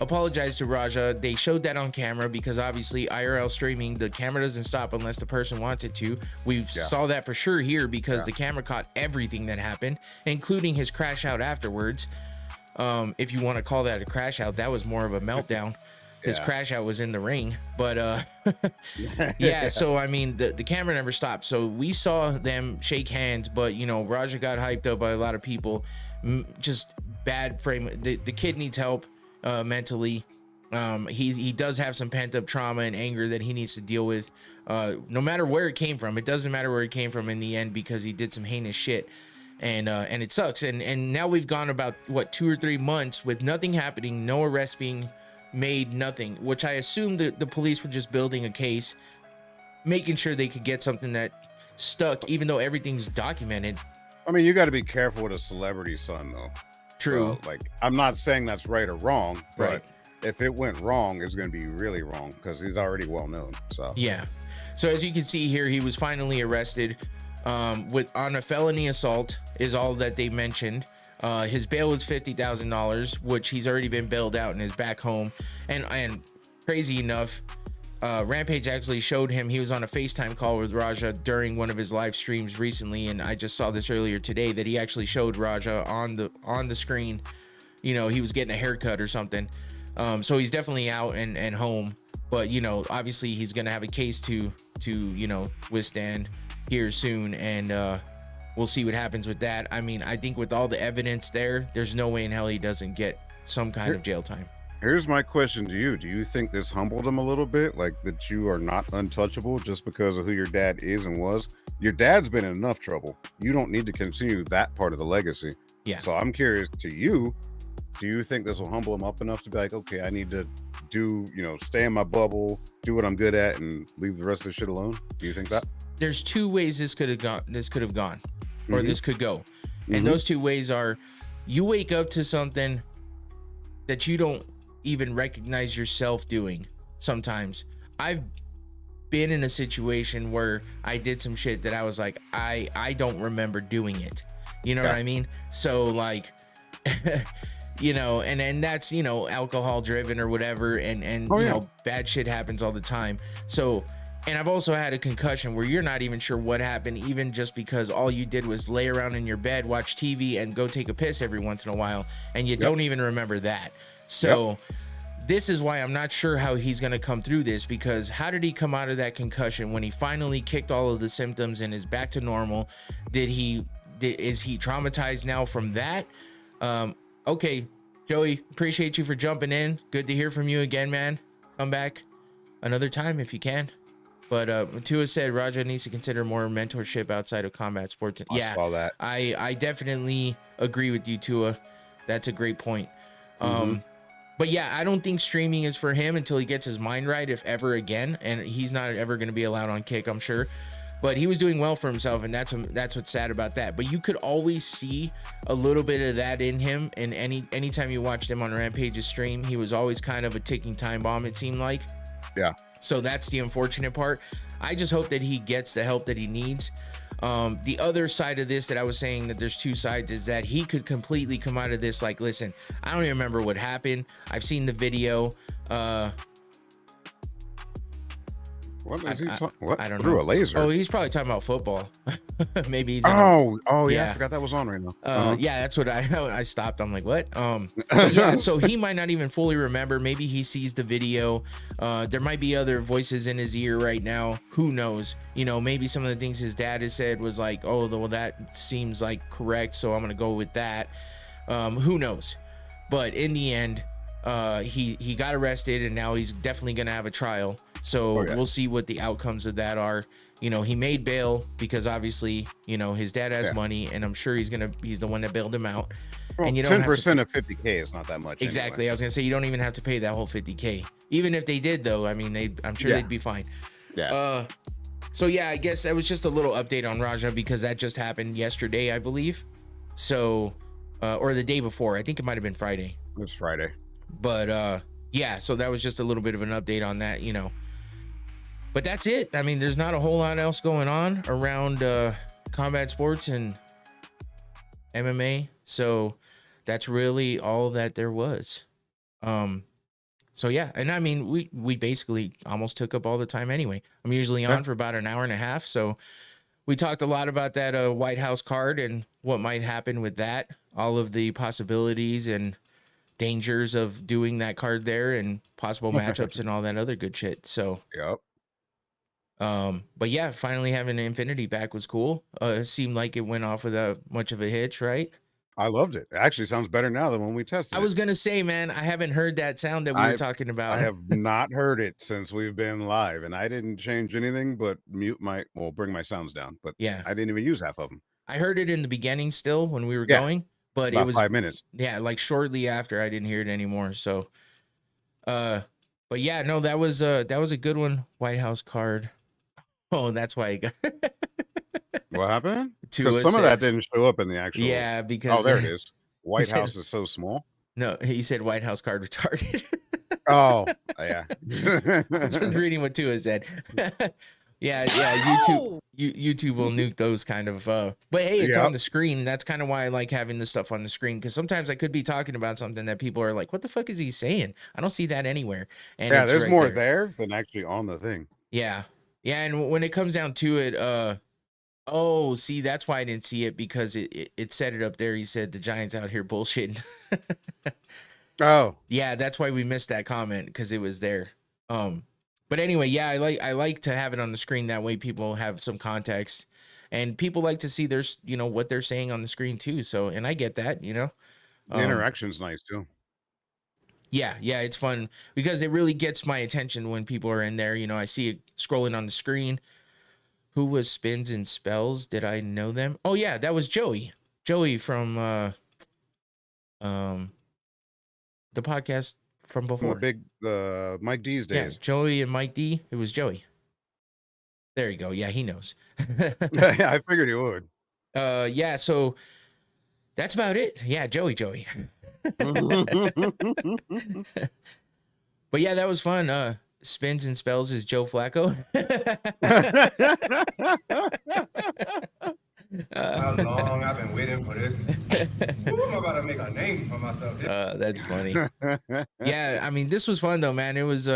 apologized to Raja. They showed that on camera because obviously IRL streaming, the camera doesn't stop unless the person wants it to. We saw that for sure here because the camera caught everything that happened, including his crash out afterwards. If you want to call that a crash out, that was more of a meltdown. His crash out was in the ring, but yeah, so I mean the camera never stopped, so we saw them shake hands, but you know, Raja got hyped up by a lot of people. Just bad frame. The kid needs help mentally. He does have some pent up trauma and anger that he needs to deal with, no matter where it came from. It doesn't matter where it came from in the end, because he did some heinous shit, and it sucks. And now we've gone about what 2 or 3 months with nothing happening, no arrest being made, nothing, which I assume that the police were just building a case, making sure they could get something that stuck, even though everything's documented.
I mean, you got to be careful with a celebrity son, though.
True.
So, like, I'm not saying that's right or wrong, but if it went wrong, it's going to be really wrong because he's already well known. So
yeah. So as you can see here, he was finally arrested on a felony assault is all that they mentioned. His bail was $50,000, which he's already been bailed out and is back home. And crazy enough, Rampage actually showed him, he was on a FaceTime call with Raja during one of his live streams recently, and I just saw this earlier today that he actually showed Raja on the screen, you know, he was getting a haircut or something. So he's definitely out and home, but you know, obviously he's gonna have a case to you know, withstand here soon, and we'll see what happens with that. I mean, I think with all the evidence there's no way in hell he doesn't get some kind of jail time.
here's my question to you. Do you think this humbled him a little bit? Like that you are not untouchable just because of who your dad is and was? Your dad's been in enough trouble. You don't need to continue that part of the legacy.
Yeah.
So I'm curious to you, do you think this will humble him up enough to be like, okay, I need to do, you know, stay in my bubble, do what I'm good at, and leave the rest of the shit alone? Do you think that?
There's 2 ways this could have gone, or this could go. And those 2 ways are, you wake up to something that you don't even recognize yourself doing. Sometimes I've been in a situation where I did some shit that I was like, I don't remember doing it. You know what I mean? So like, you know, and that's, you know, alcohol driven or whatever. And you know, bad shit happens all the time. So, and I've also had a concussion where you're not even sure what happened, even just because all you did was lay around in your bed, watch TV, and go take a piss every once in a while, and you don't even remember that. So this is why I'm not sure how he's going to come through this, because how did he come out of that concussion when he finally kicked all of the symptoms and is back to normal? Is he traumatized now from that? Okay, Joey, appreciate you for jumping in. Good to hear from you again, man. Come back another time if you can. But Tua said Raja needs to consider more mentorship outside of combat sports.
I saw that.
I definitely agree with you, Tua. That's a great point. But yeah, I don't think streaming is for him until he gets his mind right, if ever again. And he's not ever going to be allowed on Kick, I'm sure. But he was doing well for himself, and that's what's sad about that. But you could always see a little bit of that in him. And anytime you watched him on Rampage's stream, he was always kind of a ticking time bomb, it seemed like.
Yeah.
So that's the unfortunate part. I just hope that he gets the help that he needs. The other side of this that I was saying that there's 2 sides is that he could completely come out of this like, listen, I don't even remember what happened. I've seen the video.
What is he talking? What?
I don't
Through
know.
a laser?
Oh, he's probably talking about football. Maybe he's.
Oh yeah,
yeah.
I forgot that was on right now.
Yeah, that's what I stopped. I'm like, what? But yeah, so he might not even fully remember. Maybe he sees the video. There might be other voices in his ear right now. Who knows? You know, maybe some of the things his dad has said was like, oh, well, that seems like correct, so I'm gonna go with that. Who knows? But in the end, he got arrested, and now he's definitely gonna have a trial. So we'll see what the outcomes of that are. You know, he made bail because obviously, you know, his dad has money, and I'm sure he's the one that bailed him out.
Well,
and you don't
10% of 50K is not that much.
Exactly.
Anyway.
I was gonna say you don't even have to pay that whole 50K. Even if they did, though, I mean, I'm sure they'd be fine.
Yeah.
So yeah, I guess that was just a little update on Raja because that just happened yesterday, I believe. So, or the day before. I think it might have been Friday.
It was Friday.
But yeah, so that was just a little bit of an update on that, you know. But that's it. I mean, there's not a whole lot else going on around combat sports and MMA. So that's really all that there was. So yeah, and I mean we basically almost took up all the time anyway. I'm usually on for about an hour and a half, so we talked a lot about that White House card and what might happen with that, all of the possibilities and dangers of doing that card there, and possible matchups and all that other good shit. So
Yep.
but yeah, finally having Infinity back was cool. It seemed like it went off without much of a hitch, right?
I loved it. It actually sounds better now than when we tested
I
it.
was gonna say, man, I haven't heard that sound that we were talking
I
about.
have not heard it since we've been live, and I didn't change anything but bring my sounds down, but
Yeah,
I didn't even use half of them.
I heard it in the beginning still when we were
Yeah,
going, but it
about
was
5 minutes.
yeah, like shortly after I didn't hear it anymore. So but yeah, no, that was a good one. White House card. Oh, that's why I got
What happened?
to
Because some of that didn't show up in the actual.
yeah,
Oh,
because
there it is. White
said-
House is so small.
no, he said White House card retarded.
Oh, yeah.
Just reading what Tua said. yeah, YouTube will nuke those kind of but hey, it's on the screen. That's kind of why I like having this stuff on the screen, because sometimes I could be talking about something that people are like, what the fuck is he saying? I don't see that anywhere. And
Yeah,
it's
there's
right
more there than actually on the thing.
Yeah. Yeah, and when it comes down to it, oh, see, that's why I didn't see it, because it set it up there. He said the Giants out here bullshitting.
Oh,
Yeah, that's why we missed that comment, because it was there. But anyway, yeah, I like to have it on the screen, that way people have some context, and people like to see their what they're saying on the screen too. So, and I get that,
the interaction's nice too.
Yeah, it's fun because it really gets my attention when people are in there. I see it scrolling on the screen. Who was Spins and Spells? Did I know them? Oh yeah, that was Joey. Joey from the podcast from before.
The Mike D's days.
Yeah, Joey and Mike D. It was Joey. There you go. Yeah, he knows.
Yeah, I figured he would.
Yeah, so that's about it. Yeah, Joey. But yeah, that was fun. Spins and Spells is Joe Flacco.
How long I've been waiting for this. Who am I about to make a name for myself?
That's funny. Yeah, I mean, this was fun though, man. It was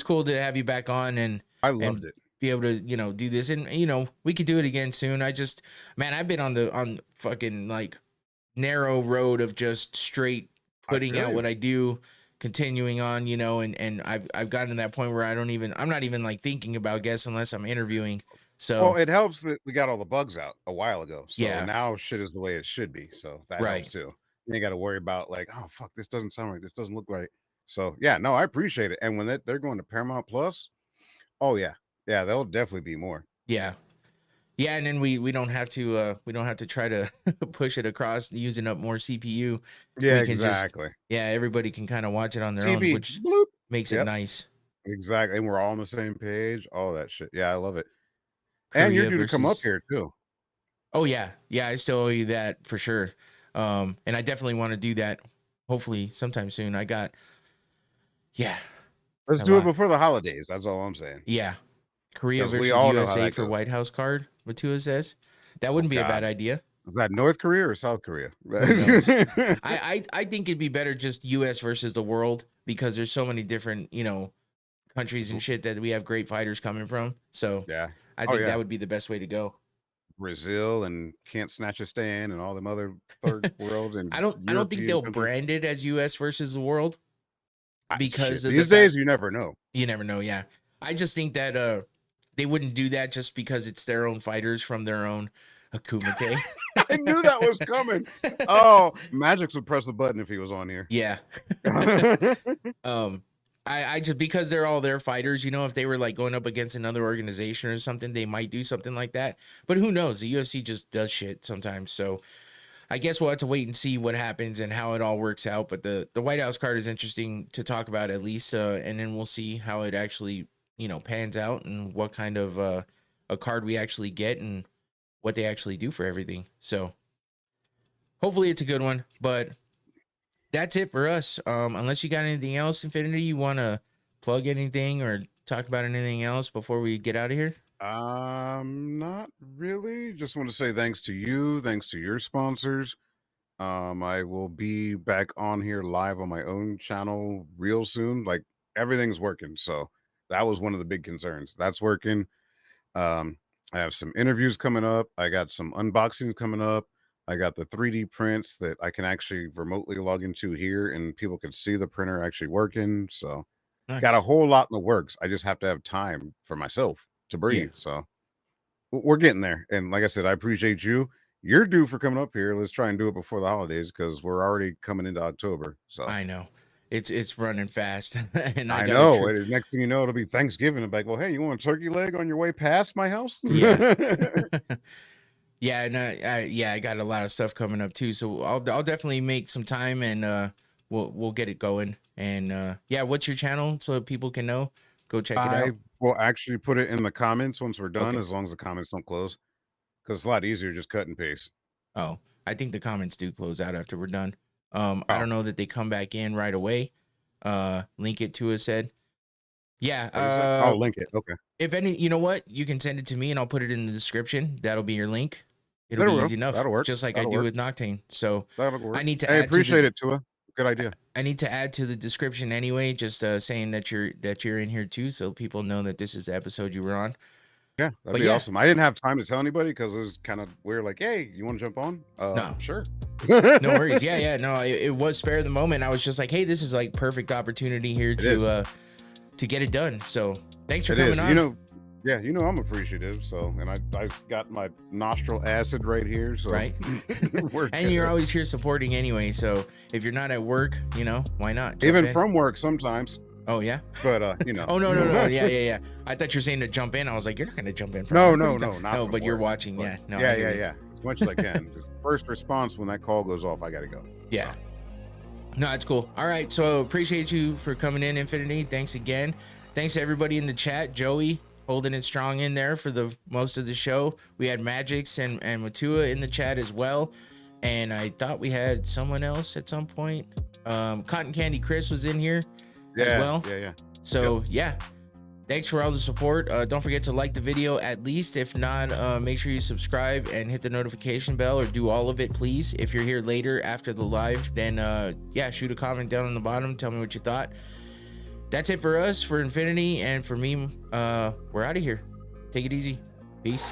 cool to have you back on, and
I loved it.
Be able to do this, and we could do it again soon. I've been on fucking like narrow road of just straight putting out what I do, continuing on, and I've gotten to that point where I'm not even like thinking about guests unless I'm interviewing. So
Well, it helps that we got all the bugs out a while ago. So
Yeah.
now shit is the way it should be. So that
Right.
helps too. You ain't got to worry about like, oh fuck, this doesn't sound right. This doesn't look right. So yeah, no, I appreciate it. And when they're going to Paramount Plus, oh yeah, there'll definitely be more.
Yeah, and then we don't have to try to push it across using up more CPU.
Yeah,
We can just-
exactly.
Everybody can kind of watch it on their
TV,
own, which
bloop.
makes it
Yep.
nice.
Exactly. And we're all on the same page. All that shit. Yeah, I love it. And you're
Korea
due to come up
versus-
here too.
Oh yeah, I still owe you that for sure. And I definitely want to do that. Hopefully sometime soon.
Let's
A
do it
lot.
before the holidays. That's all I'm saying.
Korea
'Cause we
versus
all know how
USA
that
for
goes.
White House card. What Tua says. That wouldn't be a
God.
bad idea.
Is that North Korea or South Korea?
knows? I think it'd be better just US versus the world, because there's so many different countries and shit that we have great fighters coming from. So
Yeah.
I
Oh,
think
yeah.
that would be the best way to go.
Brazil and Can't Snatch a Stand and all them other third world and
I don't think
European
they'll
countries.
brand it as US versus the world, because
Shit,
of
these
the
days you never know.
you never know. Yeah, I just think that they wouldn't do that just because it's their own fighters from their own Akumite.
I knew that was coming. Oh, Magix would press the button if he was on here.
Yeah. I just, because they're all their fighters, if they were like going up against another organization or something, they might do something like that. But who knows? The UFC just does shit sometimes. So I guess we'll have to wait and see what happens and how it all works out. But the White House card is interesting to talk about at least. And then we'll see how it actually, pans out, and what kind of a card we actually get and what they actually do for everything. So hopefully it's a good one, but that's it for us. Unless you got anything else, Infinity, you want to plug anything or talk about anything else before we get out of here?
Not really. Just want to say thanks to you. Thanks to your sponsors. I will be back on here live on my own channel real soon. Like everything's working. So that was one of the big concerns. That's working. I have some interviews coming up. I got some unboxings coming up. I got the 3D prints that I can actually remotely log into here and people can see the printer actually working. So got a
Nice.
whole lot in the works. I just have to have time for myself to
Yeah.
breathe. So we're getting there. And like I said, I appreciate you. You're due for coming up here. Let's try and do it before the holidays because we're already coming into October. So
I know. It's running fast. And I
I
got
know. Next thing you know, it'll be Thanksgiving. I'm like, well, hey, you want a turkey leg on your way past my house?
Yeah. Yeah, and I got a lot of stuff coming up too. So I'll definitely make some time and we'll get it going. And yeah, what's your channel so people can know? Go check it
I
out.
will actually put it in the comments once we're done,
Okay.
as long as the comments don't close. Because it's a lot easier just cut and paste.
Oh, I think the comments do close out after we're done. I
Oh.
don't know that they come back in right away. Link it to us, said. Yeah.
I'll link it. Okay.
If any, you know what? You can send it to me and I'll put it in the description. That'll be your link. It'll
That'll
be
work.
easy enough.
That'll work.
Just like
That'll
I do
work.
with Noctane. So
That'll work.
I need to
I
add
appreciate it, Tua. Good idea.
I need to add to the description anyway, just saying that you're in here too, so people know that this is the episode you were on.
Yeah, that'd
But
be
yeah.
awesome. I didn't have time to tell anybody because it was kind of weird. Like, hey, you want to jump on?
No.
Sure.
No worries. Yeah. No, it was spare of the moment. I was just like, hey, this is like perfect opportunity here to get it done. So thanks for coming on.
You know, yeah, you know I'm appreciative. So, and I got my nostril acid right here. So
Right.
we're
And you're
good.
always here supporting anyway. So if you're not at work, you know, why not? Jump
Even
in.
from work sometimes.
Oh yeah.
But you know.
Oh no. Yeah. I thought you were saying to jump in. I was like, you're not gonna jump in from
No,
work.
no,
What are you
no,
talking-
not
No,
from
but you're
work,
watching.
but
Yeah. No.
yeah,
I hear you.
yeah. As much as I can. Just first response when that call goes off, I gotta go.
Yeah. No, it's cool. All right. So appreciate you for coming in, Infinity. Thanks again. Thanks to everybody in the chat. Joey holding it strong in there for the most of the show. We had Magix and Matua in the chat as well. And I thought we had someone else at some point. Cotton Candy Chris was in here as well.
Yeah.
So yeah. Thanks for all the support. Don't forget to like the video at least. If not, make sure you subscribe and hit the notification bell, or do all of it, please. If you're here later after the live, then yeah, shoot a comment down on the bottom. Tell me what you thought. That's it for us, for Infinity, and for me. We're out of here. Take it easy. Peace.